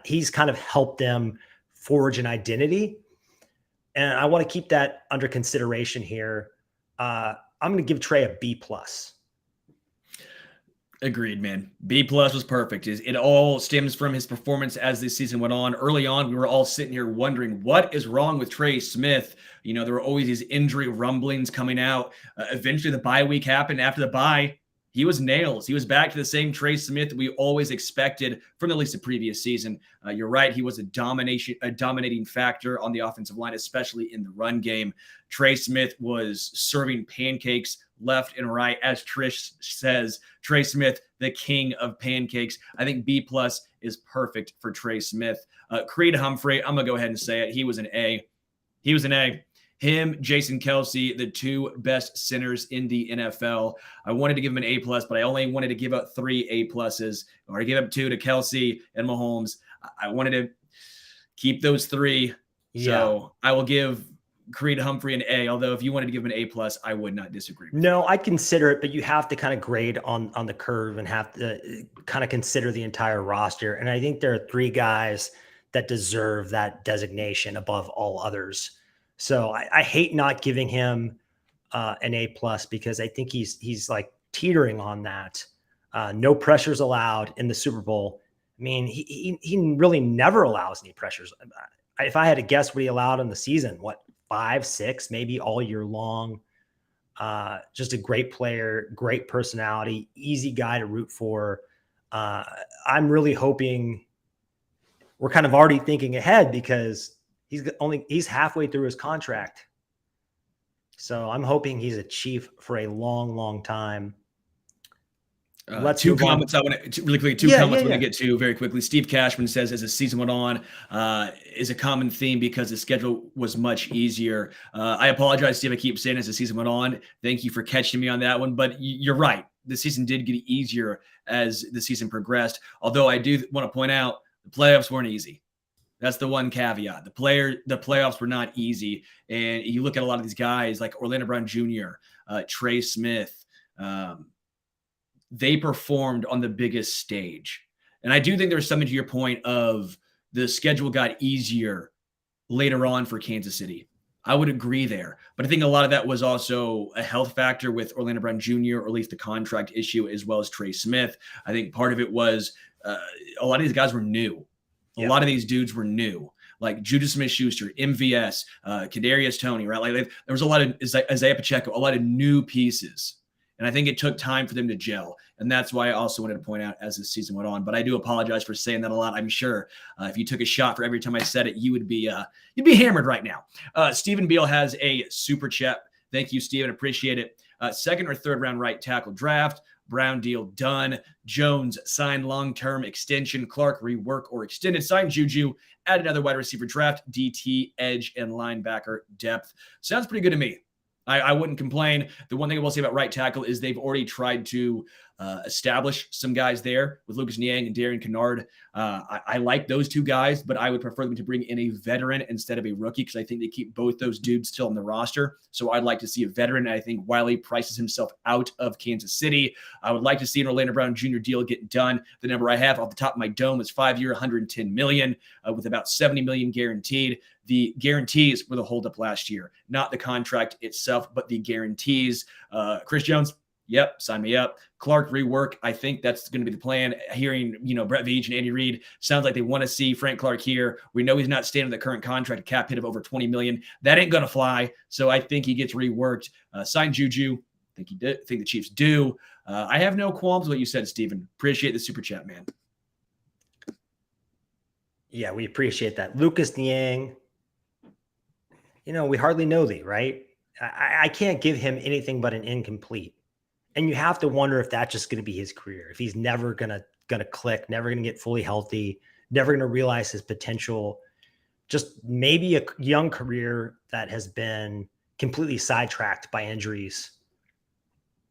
He's kind of helped them forge an identity. And I want to keep that under consideration here. I'm going to give Trey a B+. Agreed, man. B+ was perfect. It all stems from his performance as this season went on. Early on, we were all sitting here wondering what is wrong with Trey Smith. You know, there were always these injury rumblings coming out. Eventually, the bye week happened. After the bye, he was nails. He was back to the same Trey Smith that we always expected from at least the previous season. You're right. He was a dominating factor on the offensive line, especially in the run game. Trey Smith was serving pancakes left and right. As Trish says, Trey Smith, the king of pancakes. I think B+ is perfect for Trey Smith. Creed Humphrey, I'm going to go ahead and say it. He was an A. He was an A. Him, Jason Kelsey, the 2 best centers in the NFL. I wanted to give him an A+, but I only wanted to give up 3 A+. Or I gave up 2 to Kelsey and Mahomes. I wanted to keep those 3. Yeah. So I will give Creed Humphrey an A, although if you wanted to give him an A+, I would not disagree. No, I'd consider it, but you have to kind of grade on the curve and have to kind of consider the entire roster. And I think there are 3 guys that deserve that designation above all others. So I hate not giving him an A+ because I think he's like teetering on that. No pressures allowed in the Super Bowl. I mean, he really never allows any pressures. If I had to guess what he allowed in the season, 5, 6, maybe all year long. Just a great player, great personality, easy guy to root for. I'm really hoping we're kind of already thinking ahead because he's halfway through his contract. So I'm hoping he's a Chief for a long, long time. Let's two comments I want to really quickly. Two comments I want to get to very quickly. Steve Cashman says, as the season went on, is a common theme because the schedule was much easier. I apologize, Steve. I keep saying as the season went on. Thank you for catching me on that one. But you're right. The season did get easier as the season progressed. Although I do want to point out the playoffs weren't easy. That's the one caveat. The playoffs were not easy. And you look at a lot of these guys like Orlando Brown Jr., Trey Smith. They performed on the biggest stage. And I do think there's something to your point of the schedule got easier later on for Kansas City. I would agree there. But I think a lot of that was also a health factor with Orlando Brown Jr., or at least the contract issue, as well as Trey Smith. I think part of it was a lot of these guys were new. A lot of these dudes were new. Like Judas Smith-Schuster, MVS, Kadarius Toney, right? Like there was a lot of Isaiah Pacheco, a lot of new pieces. And I think it took time for them to gel. And that's why I also wanted to point out as the season went on. But I do apologize for saying that a lot. I'm sure if you took a shot for every time I said it, you'd be hammered right now. Stephen Beal has a super chat. Thank you, Stephen. Appreciate it. Second or third round right tackle draft. Brown deal done. Jones signed long-term extension. Clark rework or extended. Signed Juju. Add another wide receiver draft. DT, edge, and linebacker depth. Sounds pretty good to me. I wouldn't complain. The one thing I will say about right tackle is they've already tried to establish some guys there with Lucas Niang and Darian Kennard. I like those two guys, but I would prefer them to bring in a veteran instead of a rookie because I think they keep both those dudes still on the roster. So I'd like to see a veteran. And I think Wiley prices himself out of Kansas City. I would like to see an Orlando Brown Jr. deal get done. The number I have off the top of my dome is 5-year, $110 million with about $70 million guaranteed. The guarantees were the holdup last year, not the contract itself, but the guarantees. Chris Jones, yep, sign me up. Clark rework, I think that's going to be the plan. Hearing, Brett Veach and Andy Reid, sounds like they want to see Frank Clark here. We know he's not staying on the current contract, a cap hit of over $20 million. That ain't going to fly. So I think he gets reworked. Sign Juju. I think the Chiefs do. I have no qualms with what you said, Stephen. Appreciate the super chat, man. Yeah, we appreciate that. Lucas Niang. We hardly know thee, right? I can't give him anything but an incomplete. And you have to wonder if that's just going to be his career. If he's never going to click, never going to get fully healthy, never going to realize his potential. Just maybe a young career that has been completely sidetracked by injuries.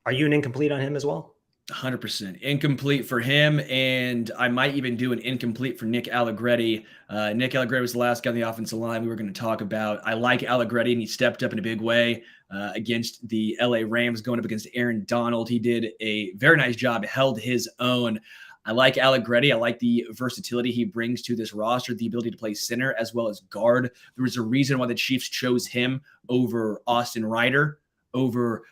Are you an incomplete on him as well? 100% incomplete for him, and I might even do an incomplete for Nick Allegretti. Nick Allegretti was the last guy on the offensive line we were going to talk about. I like Allegretti, and he stepped up in a big way against the LA Rams, going up against Aaron Donald. He did a very nice job, held his own. I like Allegretti. I like the versatility he brings to this roster, the ability to play center as well as guard. There was a reason why the Chiefs chose him over Austin Ryder, over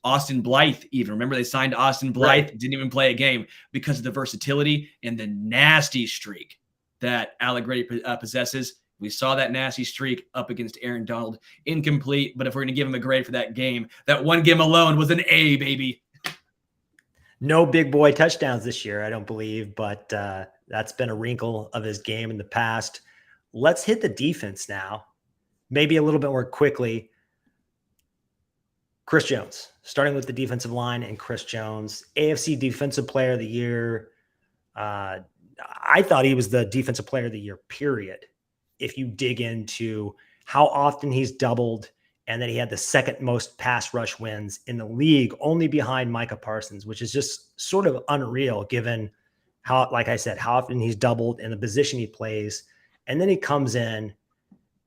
Austin Blythe even. Remember, they signed Austin Blythe, didn't even play a game because of the versatility and the nasty streak that Allegretti possesses. We saw that nasty streak up against Aaron Donald. Incomplete, but if we're going to give him a grade for that game, that one game alone was an A, baby. No big boy touchdowns this year, I don't believe, but that's been a wrinkle of his game in the past. Let's hit the defense now, maybe a little bit more quickly. Chris Jones, starting with the defensive line and Chris Jones, AFC Defensive Player of the Year. I thought he was the Defensive Player of the Year, period. If you dig into how often he's doubled and that he had the second most pass rush wins in the league, only behind Micah Parsons, which is just sort of unreal given how, like I said, how often he's doubled in the position he plays. And then he comes in,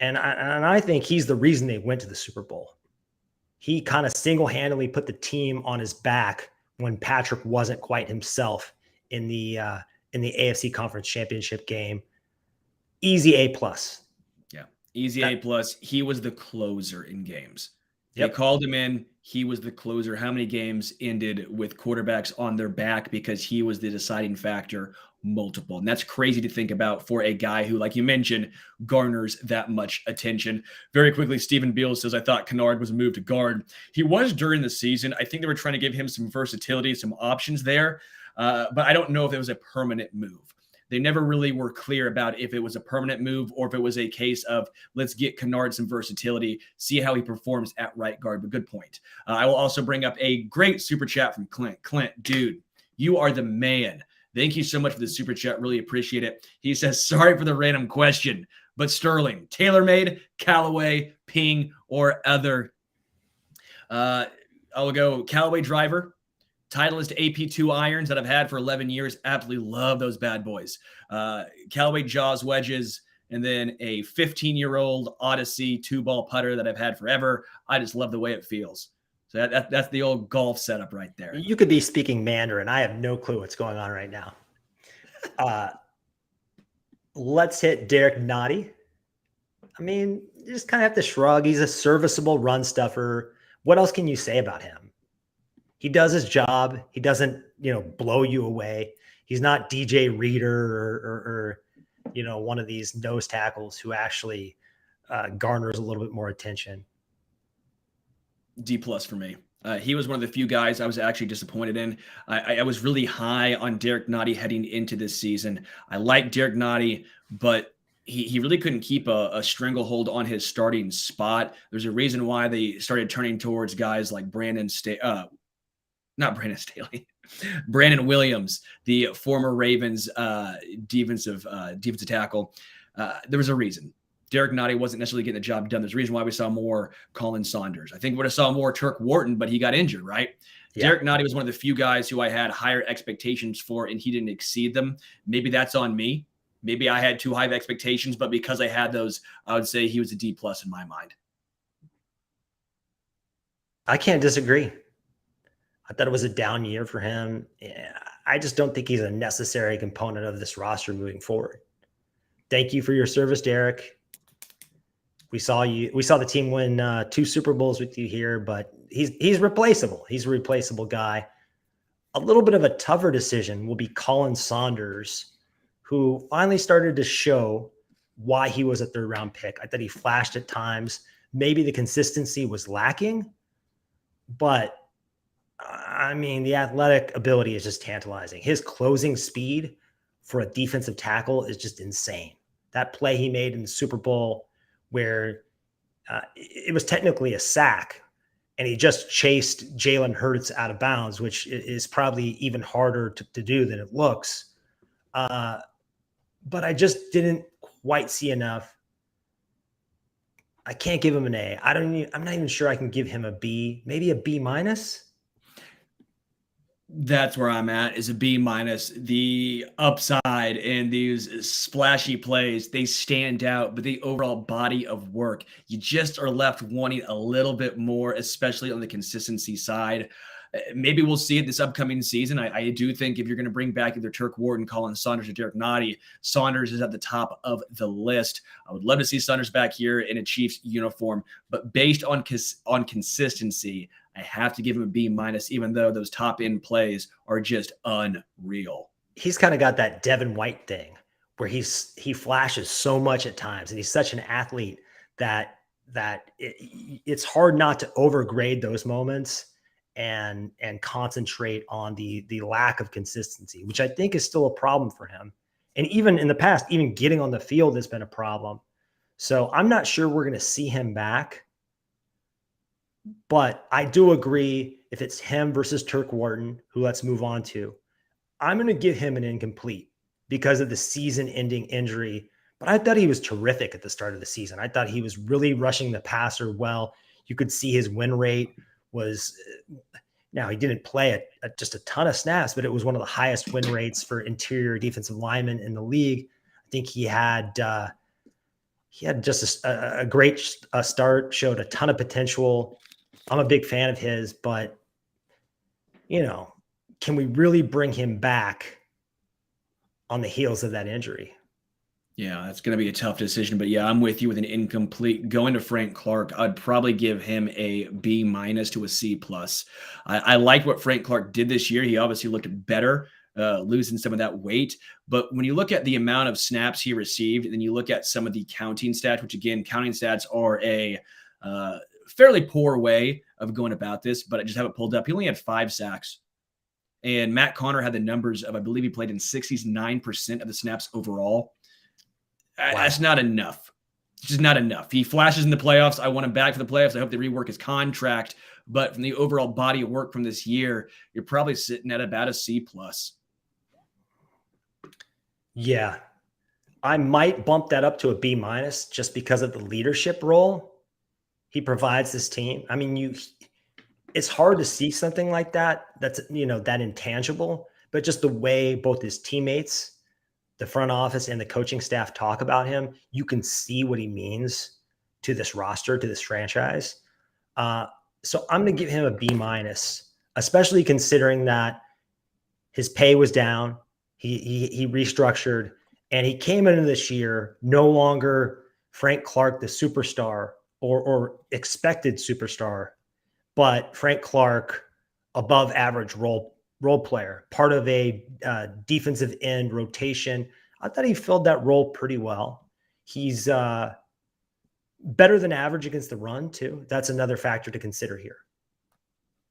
and I think he's the reason they went to the Super Bowl. He kind of single-handedly put the team on his back when Patrick wasn't quite himself in the AFC Conference Championship game. Easy A+. Yeah, easy A+. He was the closer in games. They called him in. He was the closer. How many games ended with quarterbacks on their back because he was the deciding factor? Multiple. And that's crazy to think about for a guy who, like you mentioned, garners that much attention. Very quickly, Stephen Beal says, I thought Kennard was moved to guard. He was during the season. I think they were trying to give him some versatility, some options there. but I don't know if it was a permanent move. They never really were clear about if it was a permanent move or if it was a case of let's get Kennard some versatility, see how he performs at right guard. But good point. I will also bring up a great super chat from Clint. Clint, dude, you are the man. Thank you so much for the super chat. Really appreciate it. He says, sorry for the random question, but Sterling, TaylorMade, Callaway, Ping, or other. I'll go Callaway driver. Titleist AP2 irons that I've had for 11 years. Absolutely love those bad boys. Callaway Jaws wedges, and then a 15-year-old Odyssey 2-ball putter that I've had forever. I just love the way it feels. So that's the old golf setup right there. You could be speaking Mandarin. I have no clue what's going on right now. Let's hit Derek Nottie. I mean, you just kind of have to shrug. He's a serviceable run stuffer. What else can you say about him? He does his job. He doesn't, blow you away. He's not DJ Reader or one of these nose tackles who actually garners a little bit more attention. D+ for me. He was one of the few guys I was actually disappointed in. I was really high on Derek Nottie heading into this season. I like Derek Nottie, but he really couldn't keep a stranglehold on his starting spot. There's a reason why they started turning towards guys like Brandon Williams, the former Ravens defensive tackle. There was a reason. Derek Nottie wasn't necessarily getting the job done. There's a reason why we saw more Colin Saunders. I think we would have saw more Turk Wharton, but he got injured, right? Yeah. Derek Nottie was one of the few guys who I had higher expectations for, and he didn't exceed them. Maybe that's on me. Maybe I had too high of expectations, but because I had those, I would say he was a D+ in my mind. I can't disagree. I thought it was a down year for him. I just don't think he's a necessary component of this roster moving forward. Thank you for your service, Derek. We saw the team win 2 Super Bowls with you here, but he's replaceable. He's a replaceable guy. A little bit of a tougher decision will be Colin Saunders, who finally started to show why he was a 3rd-round pick. I thought he flashed at times. Maybe the consistency was lacking, but I mean, the athletic ability is just tantalizing. His closing speed for a defensive tackle is just insane. That play he made in the Super Bowl where it was technically a sack and he just chased Jalen Hurts out of bounds, which is probably even harder to do than it looks. But I just didn't quite see enough. I can't give him an A. I'm not even sure I can give him a B, maybe a B-. That's where I'm at, is a B-. The upside in these splashy plays, they stand out, but the overall body of work, you just are left wanting a little bit more, especially on the consistency side. Maybe we'll see it this upcoming season. I do think if you're going to bring back either Turk Wharton, Colin Saunders, or Derek Nottie, Saunders is at the top of the list. I would love to see Saunders back here in a Chiefs uniform, but based on consistency, I have to give him a B-, even though those top end plays are just unreal. He's kind of got that Devin White thing where he flashes so much at times, and he's such an athlete that it's hard not to overgrade those moments and concentrate on the lack of consistency, which I think is still a problem for him. And even in the past, even getting on the field has been a problem. So I'm not sure we're going to see him back. But I do agree, if it's him versus Turk Wharton, who let's move on to, I'm going to give him an incomplete because of the season-ending injury. But I thought he was terrific at the start of the season. I thought he was really rushing the passer well. You could see his win rate was – now, he didn't play just a ton of snaps, but it was one of the highest win rates for interior defensive linemen in the league. I think he had just a great start, showed a ton of potential. I'm a big fan of his, but, can we really bring him back on the heels of that injury? Yeah, that's going to be a tough decision. But, yeah, I'm with you with an incomplete. Going to Frank Clark, I'd probably give him a B- to a C+. I liked what Frank Clark did this year. He obviously looked better, losing some of that weight. But when you look at the amount of snaps he received, and then you look at some of the counting stats, which, again, counting stats are a fairly poor way of going about this, but I just have it pulled up. He only had 5 sacks. And Matt Connor had the numbers of, I believe he played in 69% of the snaps overall. Wow. That's not enough. It's just not enough. He flashes in the playoffs. I want him back for the playoffs. I hope they rework his contract. But from the overall body of work from this year, you're probably sitting at about a C+. Yeah. I might bump that up to a B- just because of the leadership role he provides this team. I mean, it's hard to see something like that. That's, that intangible, but just the way both his teammates, the front office, and the coaching staff talk about him, you can see what he means to this roster, to this franchise. So I'm going to give him a B-, especially considering that his pay was down. He restructured, and he came into this year no longer Frank Clark, the superstar or expected superstar, but Frank Clark, above average role player, part of a defensive end rotation. I thought he filled that role pretty well. He's better than average against the run too. That's another factor to consider here.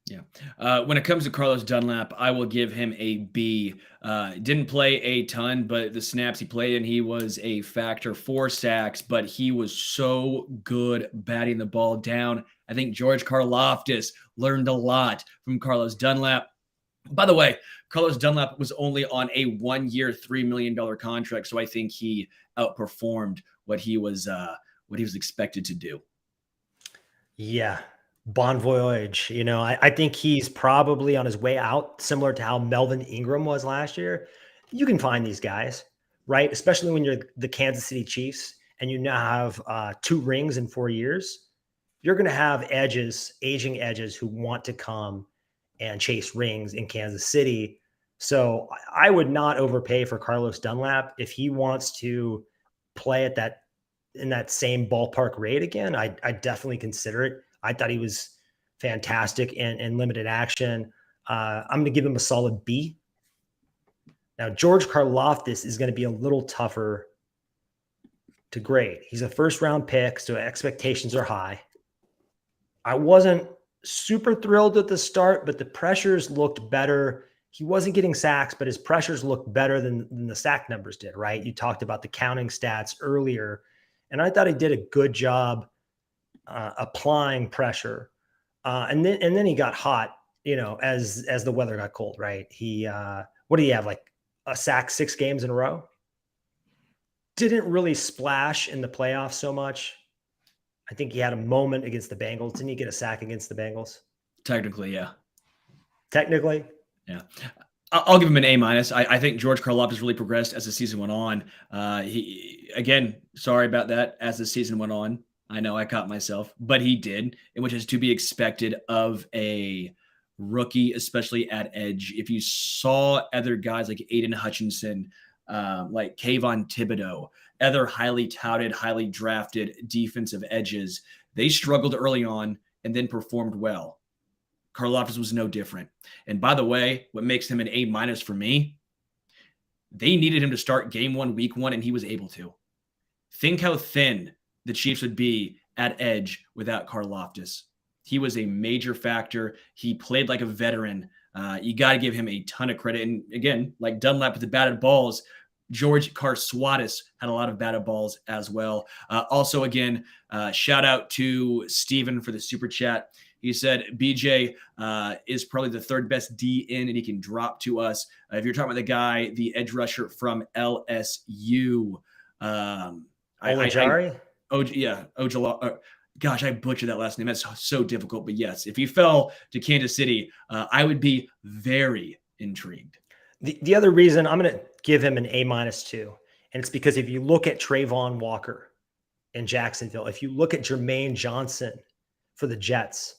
Yeah. When it comes to Carlos Dunlap, I will give him a B. Didn't play a ton, but the snaps he played in, he was a factor. 4 sacks, but he was so good batting the ball down. I think George Karlaftis learned a lot from Carlos Dunlap. By the way, Carlos Dunlap was only on a 1-year, $3 million contract, so I think he outperformed what he was expected to do. Yeah. Bon voyage. I think he's probably on his way out, similar to how Melvin Ingram was last year. You can find these guys, right? Especially when you're the Kansas City Chiefs and you now have 2 rings in 4 years. You're going to have aging edges who want to come and chase rings in Kansas City. So I would not overpay for Carlos Dunlap. If he wants to play in that same ballpark rate again, I definitely consider it. I thought he was fantastic in limited action. I'm going to give him a solid B. Now, George Karlaftis is going to be a little tougher to grade. He's a first-round pick, so expectations are high. I wasn't super thrilled at the start, but the pressures looked better. He wasn't getting sacks, but his pressures looked better than the sack numbers did, right? You talked about the counting stats earlier, and I thought he did a good job applying pressure. And then he got hot, as the weather got cold, right? He, what do you have? Like a sack 6 games in a row? Didn't really splash in the playoffs so much. I think he had a moment against the Bengals. Didn't he get a sack against the Bengals? Technically, yeah. Technically? Yeah. I'll give him an A-. I think George Karlaftis really progressed as the season went on. Sorry about that, as the season went on. I know I caught myself, but he did, which is to be expected of a rookie, especially at edge. If you saw other guys like Aiden Hutchinson, like Kayvon Thibodeau, other highly touted, highly drafted defensive edges, they struggled early on and then performed well. Karlaftis was no different. And by the way, what makes him an A- for me, they needed him to start game 1, week 1, and he was able to. Think how thin the Chiefs would be at edge without Karlaftis. He was a major factor. He played like a veteran. You got to give him a ton of credit. And again, like Dunlap with the batted balls, George Karlaftis had a lot of batted balls as well. Also, again, shout out to Steven for the super chat. He said BJ is probably the 3rd best DN, and he can drop to us. If you're talking about the guy, the edge rusher from LSU. Ojulari? Ojulari. Gosh, I butchered that last name. That's so difficult. But yes, if he fell to Kansas City, I would be very intrigued. The other reason I'm going to give him an A- too, and it's because if you look at Trayvon Walker in Jacksonville, if you look at Jermaine Johnson for the Jets,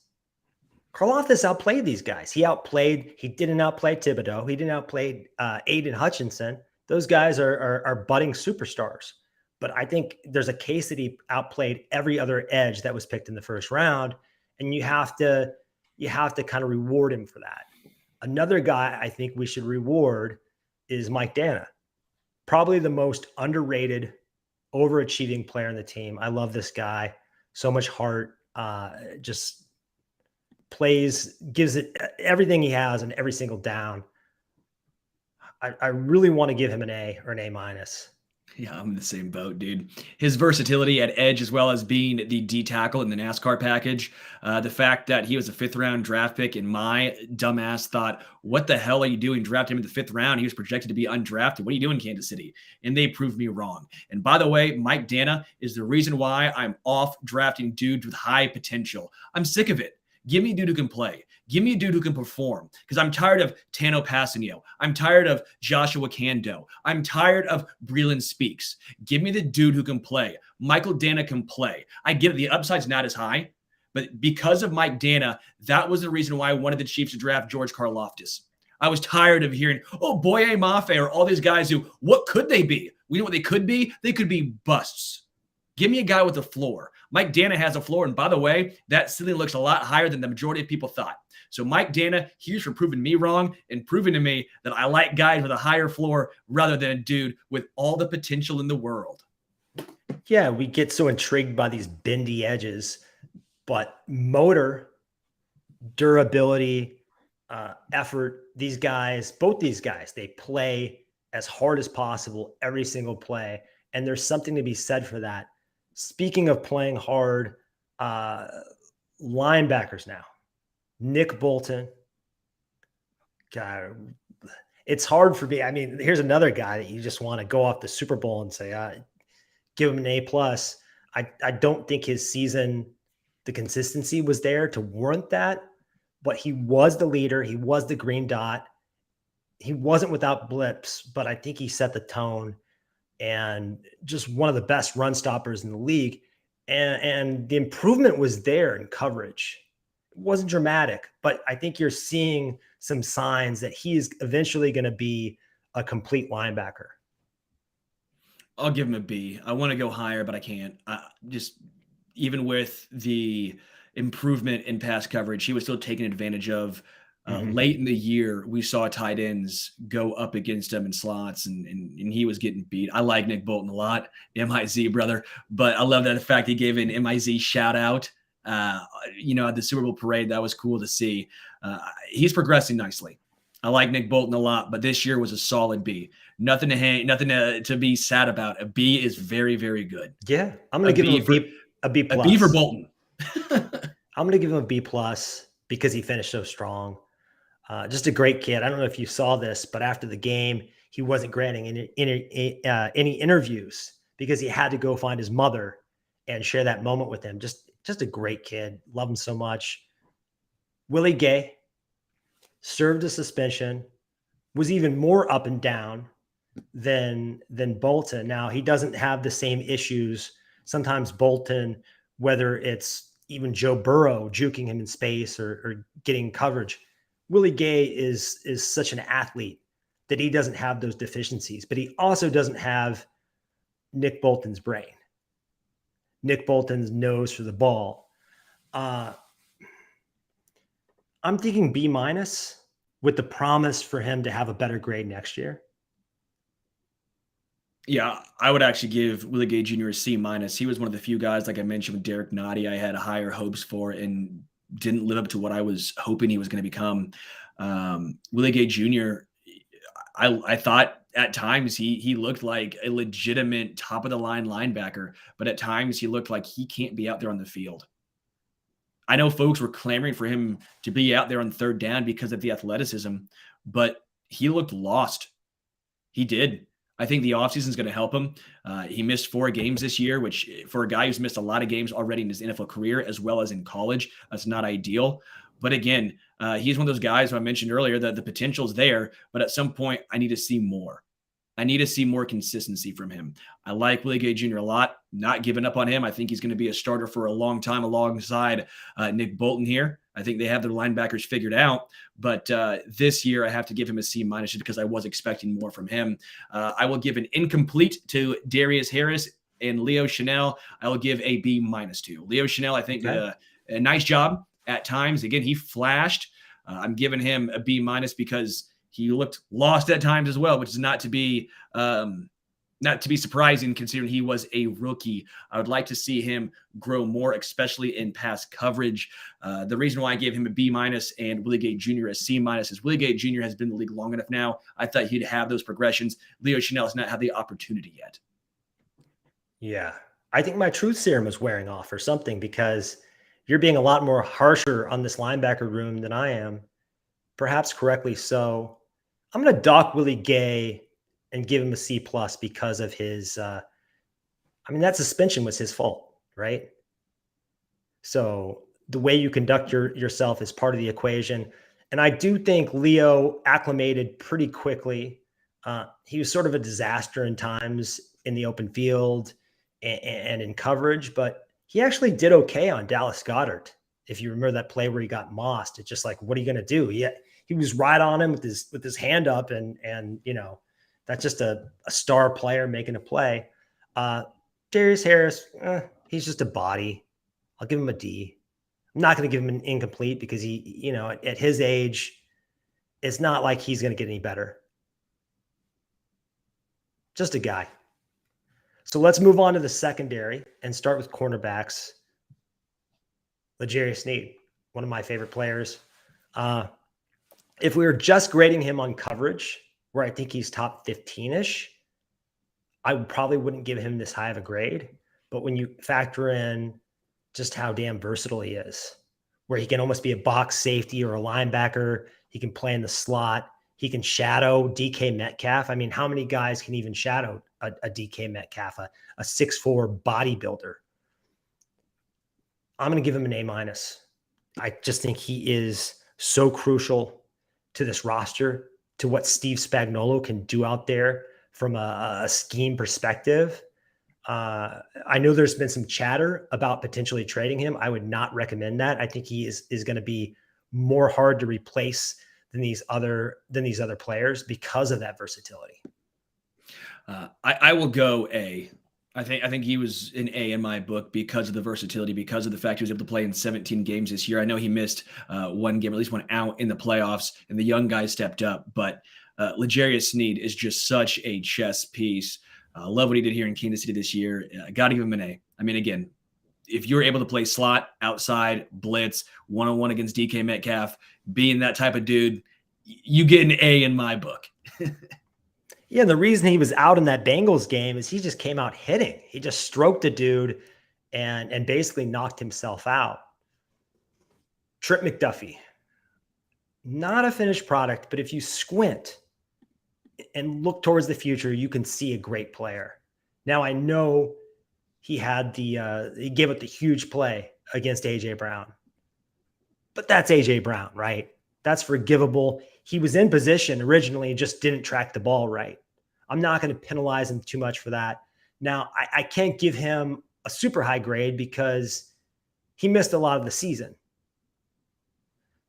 Karlaftis outplayed these guys. He didn't outplay Thibodeau. He didn't outplay Aiden Hutchinson. Those guys are budding superstars. But I think there's a case that he outplayed every other edge that was picked in the first round, and you have to kind of reward him for that. Another guy I think we should reward is Mike Dana, probably the most underrated, overachieving player on the team. I love this guy. So much heart, just plays, gives it everything he has on every single down. I really want to give him an A or an A minus. Yeah, I'm in the same boat, dude. His versatility at edge, as well as being the D tackle in the NASCAR package, the fact that he was a 5th-round draft pick, and my dumbass thought, what the hell are you doing drafting him in the 5th round? He was projected to be undrafted. What are you doing, Kansas City? And they proved me wrong. And by the way, Mike Dana is the reason why I'm off drafting dudes with high potential. I'm sick of it. Give me a dude who can play. Give me a dude who can perform, because I'm tired of Tano Passanio. I'm tired of Joshua Kando. I'm tired of Breland Speaks. Give me the dude who can play. Michael Dana can play. I get it. The upside's not as high, but because of Mike Dana, that was the reason why I wanted the Chiefs to draft George Karlaftis. I was tired of hearing, oh, Boye Mafe or all these guys who, what could they be? We know what they could be. They could be busts. Give me a guy with a floor. Mike Dana has a floor. And by the way, that ceiling looks a lot higher than the majority of people thought. So Mike Dana, here's for proving me wrong and proving to me that I like guys with a higher floor rather than a dude with all the potential in the world. Yeah, we get so intrigued by these bendy edges, but motor, durability, effort, these guys, both these guys, they play as hard as possible every single play. And there's something to be said for that. Speaking of playing hard, linebackers now. Nick Bolton. God, it's hard for me. I mean, here's another guy that you just want to go off the Super Bowl and say, give him an A+. I don't think his season, the consistency was there to warrant that, but he was the leader. He was the green dot. He wasn't without blips, but I think he set the tone and just one of the best run stoppers in the league. And the improvement was there in coverage. It wasn't dramatic, but I think you're seeing some signs that he is eventually going to be a complete linebacker. I'll give him a B. I want to go higher, but I can't. Just even with the improvement in pass coverage, he was still taken advantage of. Late in the year, we saw tight ends go up against him in slots, and he was getting beat. I like Nick Bolton a lot, MIZ brother, but I love that the fact he gave an MIZ shout out. At the Super Bowl parade, that was cool to see. He's progressing nicely. I like Nick Bolton a lot, but this year was a solid B. Nothing to be sad about. A B is very, very good. Yeah, I'm going to give him a B plus. A B for Bolton. I'm going to give him a B plus because he finished so strong. Just a great kid. I don't know if you saw this, but after the game, he wasn't granting any interviews because he had to go find his mother and share that moment with him. Just a great kid. Love him so much. Willie Gay served a suspension, was even more up and down than Bolton. Now, he doesn't have the same issues. Sometimes Bolton, whether it's even Joe Burrow juking him in space or getting coverage, Willie Gay is such an athlete that he doesn't have those deficiencies, but he also doesn't have Nick Bolton's brain, Nick Bolton's nose for the ball. I'm thinking B- with the promise for him to have a better grade next year. Yeah, I would actually give Willie Gay Jr. a C-. He was one of the few guys, like I mentioned with Derek Nottie, I had higher hopes for and didn't live up to what I was hoping he was going to become. Willie Gay Jr., I thought at times he looked like a legitimate top-of-the-line linebacker, but at times he looked like he can't be out there on the field. I know folks were clamoring for him to be out there on third down because of the athleticism, but he looked lost. He did. I think the offseason is going to help him. He missed 4 games this year, which for a guy who's missed a lot of games already in his NFL career, as well as in college, that's not ideal. But again, he's one of those guys who I mentioned earlier that the potential is there, but at some point I need to see more. I need to see more consistency from him. I like Willie Gay Jr. a lot, not giving up on him. I think he's going to be a starter for a long time alongside Nick Bolton here. I think they have their linebackers figured out, but this year I have to give him a C- just because I was expecting more from him. I will give an incomplete to Darius Harris and Leo Chanel. I will give a B- to Leo Chanel. I think did a nice job at times. Again, he flashed. I'm giving him a B- because he looked lost at times as well, which is not to be not to be surprising considering he was a rookie. I would like to see him grow more, especially in pass coverage. The reason why I gave him a B- and Willie Gay Jr. a C- is Willie Gay Jr. has been in the league long enough now. I thought he'd have those progressions. Leo Chanel has not had the opportunity yet. Yeah. I think my truth serum is wearing off or something, because you're being a lot more harsher on this linebacker room than I am. Perhaps correctly so. I'm going to dock Willie Gay and give him a C+ because of his, that suspension was his fault, right? So the way you conduct yourself is part of the equation. And I do think Leo acclimated pretty quickly. He was sort of a disaster in times in the open field and in coverage, but he actually did okay on Dallas Goedert. If you remember that play where he got mossed, it's just like, what are you going to do? He was right on him with his hand up, and that's just a star player making a play. Darius Harris, he's just a body. I'll give him a D. I'm not going to give him an incomplete because he, at his age, it's not like he's going to get any better. Just a guy. So let's move on to the secondary and start with cornerbacks. L'Jarius Sneed, one of my favorite players. If we were just grading him on coverage, where I think he's top 15-ish, I probably wouldn't give him this high of a grade. But when you factor in just how damn versatile he is, where he can almost be a box safety or a linebacker, he can play in the slot, he can shadow DK Metcalf. I mean, how many guys can even shadow a DK Metcalf, a 6'4" bodybuilder? I'm going to give him an A-. I just think he is so crucial to this roster, to what Steve Spagnuolo can do out there from a scheme perspective. I know there's been some chatter about potentially trading him. I would not recommend that. I think he is going to be more hard to replace than these other players because of that versatility. I will go A. I think he was an A in my book because of the versatility, because of the fact he was able to play in 17 games this year. I know he missed one game, or at least one out in the playoffs, and the young guy stepped up. But L'Jarius Sneed is just such a chess piece. Love what he did here in Kansas City this year. Got to give him an A. I mean, again, if you're able to play slot, outside, blitz, one-on-one against DK Metcalf, being that type of dude, you get an A in my book. Yeah, and the reason he was out in that Bengals game is he just came out hitting. He just stroked a dude and basically knocked himself out. Trip McDuffie, not a finished product, but if you squint and look towards the future, you can see a great player. Now, I know he gave up the huge play against AJ Brown, but that's AJ Brown, right? That's forgivable. He was in position originally, just didn't track the ball right. I'm not going to penalize him too much for that. Now, I can't give him a super high grade because he missed a lot of the season.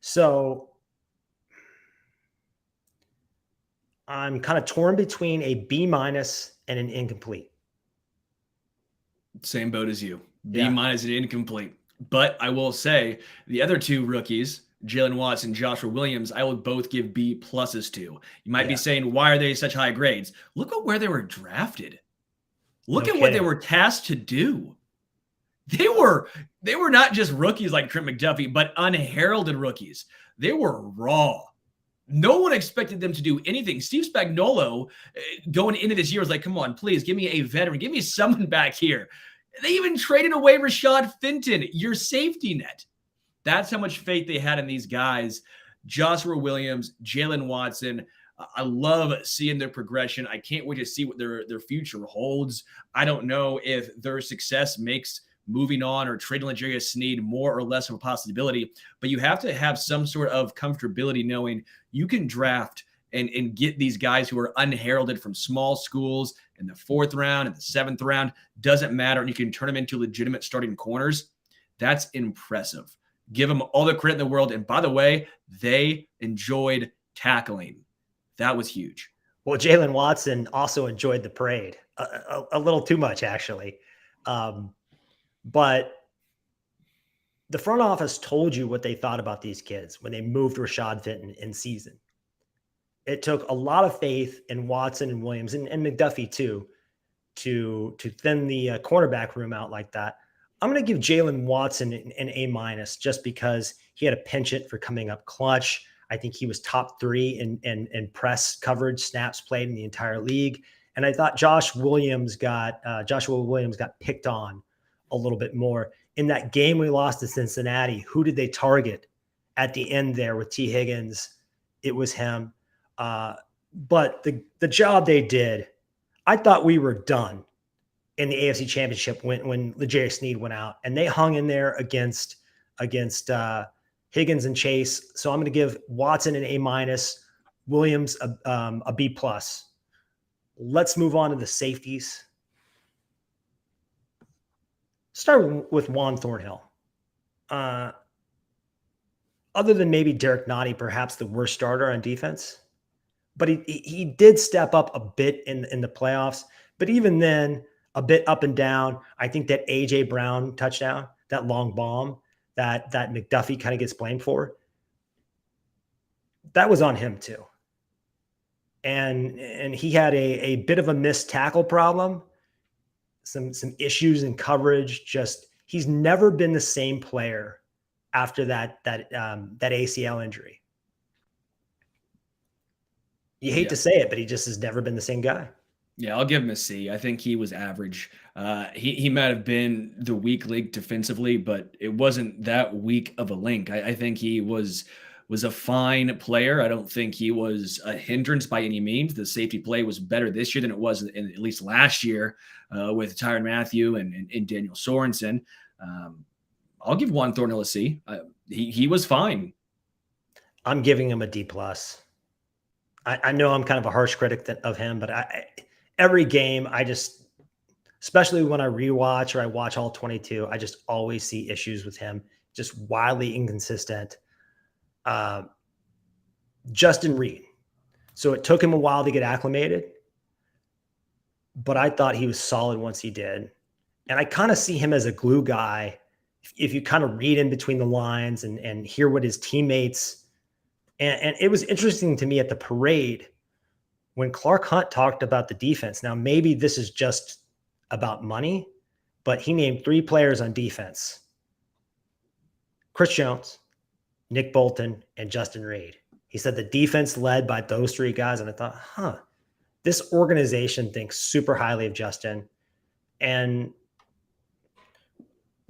So I'm kind of torn between a B- and an incomplete. Same boat as you. B- Yeah. and incomplete. But I will say the other two rookies, Jalen Watson, Joshua Williams, I will both give B+ to. You might be saying, why are they such high grades? Look at where they were drafted. Look at what they were tasked to do. They were not just rookies like Trent McDuffie, but unheralded rookies. They were raw. No one expected them to do anything. Steve Spagnuolo going into this year was like, come on, please give me a veteran. Give me someone back here. They even traded away Rashad Fenton, your safety net. That's how much faith they had in these guys. Joshua Williams, Jalen Watson. I love seeing their progression. I can't wait to see what their future holds. I don't know if their success makes moving on or trading L'Jarius Sneed more or less of a possibility, but you have to have some sort of comfortability knowing you can draft and get these guys who are unheralded from small schools in the 4th round and the 7th round. Doesn't matter. And you can turn them into legitimate starting corners. That's impressive. Give them all the credit in the world. And by the way, they enjoyed tackling. That was huge. Well, Jalen Watson also enjoyed the parade a little too much, actually. But the front office told you what they thought about these kids when they moved Rashad Fenton in season. It took a lot of faith in Watson and Williams and McDuffie too, to thin the cornerback room out like that. I'm going to give Jalen Watson an A- just because he had a penchant for coming up clutch. I think he was top 3 in press coverage snaps played in the entire league. And I thought Joshua Williams got picked on a little bit more. In that game we lost to Cincinnati, who did they target at the end there with T. Higgins? It was him. But the job they did, I thought we were done in the AFC Championship when L'Jarius Sneed went out, and they hung in there against Higgins and Chase. So I'm going to give Watson an A-, Williams a B+. Let's move on to the safeties. Start with Juan Thornhill. Other than maybe Derek Nottie, perhaps the worst starter on defense, but he did step up a bit in the playoffs. But even then, a bit up and down. I think that A.J. Brown touchdown, that long bomb that McDuffie kind of gets blamed for, that was on him too. And he had a bit of a missed tackle problem, some issues in coverage. Just he's never been the same player after that ACL injury. You hate to say it, but he just has never been the same guy. Yeah, I'll give him a C. I think he was average. He might have been the weak link defensively, but it wasn't that weak of a link. I think he was a fine player. I don't think he was a hindrance by any means. The safety play was better this year than it was at least last year with Tyrann Mathieu and Daniel Sorensen. I'll give Juan Thornhill a C. He was fine. I'm giving him a D+. I know I'm kind of a harsh critic of him, but every game, especially when I rewatch or I watch all 22, I just always see issues with him. Just wildly inconsistent. Justin Reed. So it took him a while to get acclimated, but I thought he was solid once he did. And I kind of see him as a glue guy. If you kind of read in between the lines and hear what his teammates, and it was interesting to me at the parade when Clark Hunt talked about the defense. Now, maybe this is just about money, but he named 3 players on defense: Chris Jones, Nick Bolton, and Justin Reed. He said the defense led by those 3 guys. And I thought, this organization thinks super highly of Justin. And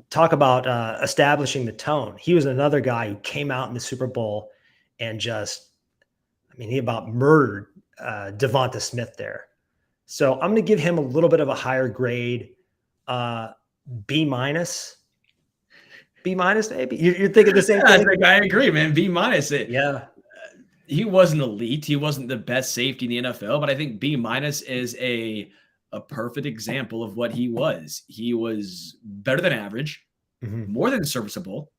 talk about establishing the tone. He was another guy who came out in the Super Bowl and he about murdered Devonta Smith there. So I'm going to give him a little bit of a higher grade, B-. B-, maybe? You're thinking the same thing? I agree, man. B-. Yeah. He wasn't elite. He wasn't the best safety in the NFL, but I think B- is a perfect example of what he was. He was better than average, more than serviceable.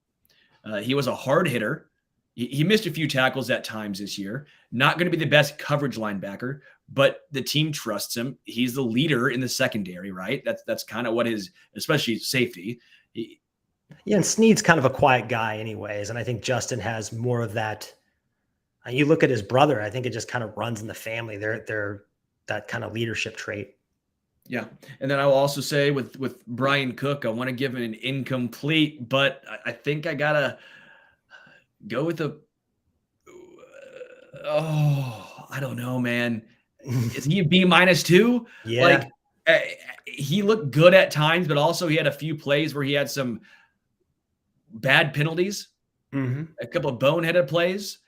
He was a hard hitter. He missed a few tackles at times this year. Not going to be the best coverage linebacker, but the team trusts him. He's the leader in the secondary, right? That's kind of what his, especially safety. And Sneed's kind of a quiet guy anyways. And I think Justin has more of that. You look at his brother, I think it just kind of runs in the family. They're that kind of leadership trait. Yeah. And then I will also say with Brian Cook, I want to give him an incomplete, but I think I got to go with I don't know, man. Is he a B- too? Yeah. He looked good at times, but also he had a few plays where he had some bad penalties, a couple of boneheaded plays.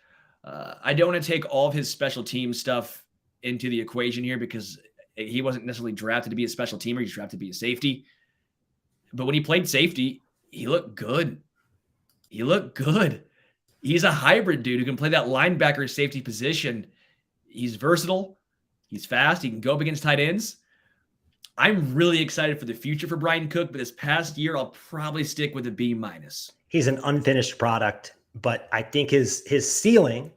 I don't want to take all of his special team stuff into the equation here because he wasn't necessarily drafted to be a special teamer. He's drafted to be a safety. But when he played safety, he looked good. He's a hybrid dude who can play that linebacker safety position. He's versatile. He's fast. He can go up against tight ends. I'm really excited for the future for Brian Cook, but this past year, I'll probably stick with a B-. He's an unfinished product, but I think his ceiling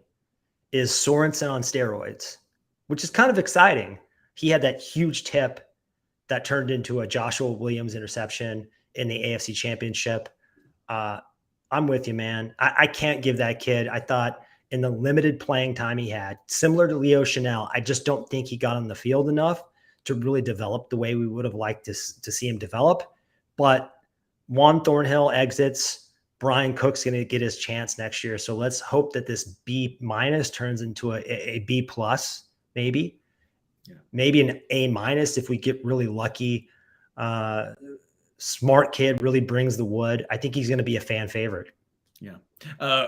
is Sorensen on steroids, which is kind of exciting. He had that huge tip that turned into a Joshua Williams interception in the AFC Championship. I'm with you, man. I can't give that kid. I thought in the limited playing time he had, similar to Leo Chanel, I just don't think he got on the field enough to really develop the way we would have liked to see him develop. But Juan Thornhill exits. Brian Cook's going to get his chance next year. So let's hope that this B- turns into a B+, maybe. Yeah. Maybe an A- if we get really lucky. Smart kid, really brings the wood. I think he's going to be a fan favorite. Yeah.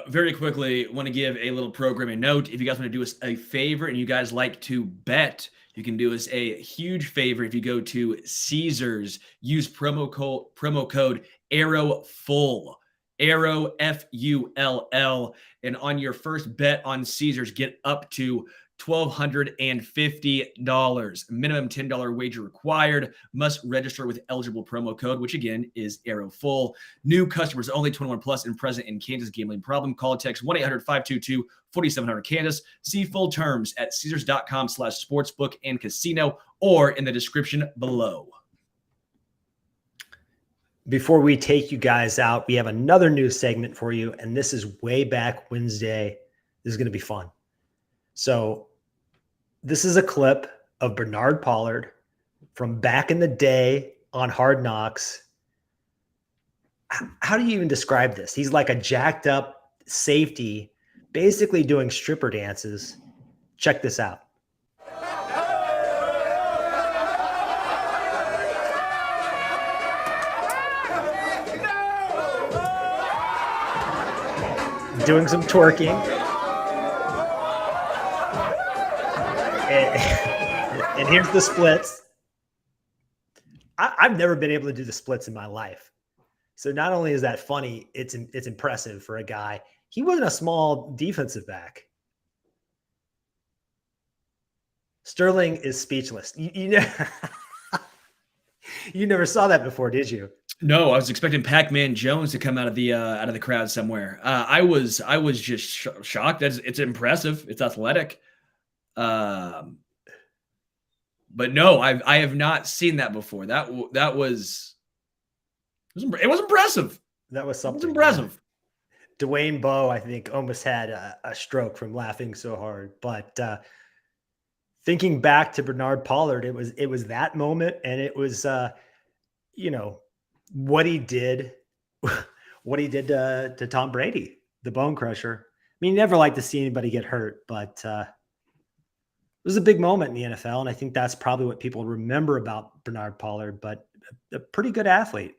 Very quickly, want to give a little programming note. If you guys want to do us a favor and you guys like to bet, you can do us a huge favor if you go to Caesars, use promo code ARROWFULL, Arrow FULL, and on your first bet on Caesars, get up to $1,250. Minimum $10 wager required. Must register with eligible promo code, which again is ARROWFULL. New customers only, 21 plus and present in Kansas. Gambling problem? Call or text 1-800-522-4700 Kansas. See full terms at Caesars.com/sportsbook and casino or in the description below. Before we take you guys out, we have another news segment for you, and this is Way Back Wednesday. This is going to be fun. So this is a clip of Bernard Pollard from back in the day on Hard Knocks. How do you even describe this? He's like a jacked up safety, basically doing stripper dances. Check this out. Doing some twerking. And here's the splits. I've never been able to do the splits in my life. So not only is that funny, it's impressive for a guy. He wasn't a small defensive back. Sterling is speechless. You never saw that before, did you? No, I was expecting Pac-Man Jones to come out of the crowd somewhere. I was just shocked. It's impressive. It's athletic. But no, I have not seen that before. It was impressive. That was something. It was impressive. Dwayne Bowe, I think, almost had a stroke from laughing so hard. But thinking back to Bernard Pollard, it was that moment, and it was what he did to Tom Brady, the Bone Crusher. I mean, you never like to see anybody get hurt, but it was a big moment in the NFL, and I think that's probably what people remember about Bernard Pollard, but a pretty good athlete.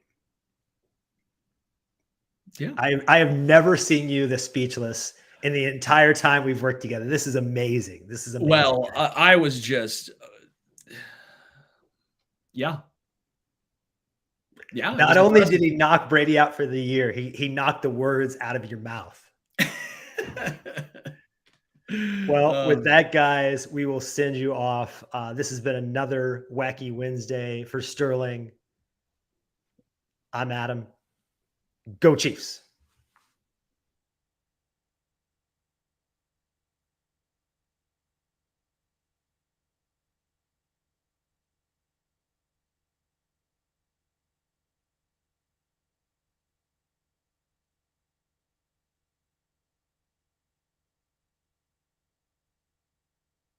Yeah. I have never seen you this speechless in the entire time we've worked together. This is amazing. Well, I was just, yeah. Yeah. Not only did he knock Brady out for the year, he knocked the words out of your mouth. Well, with that, guys, we will send you off. This has been another Wacky Wednesday for Sterling. I'm Adam. Go Chiefs.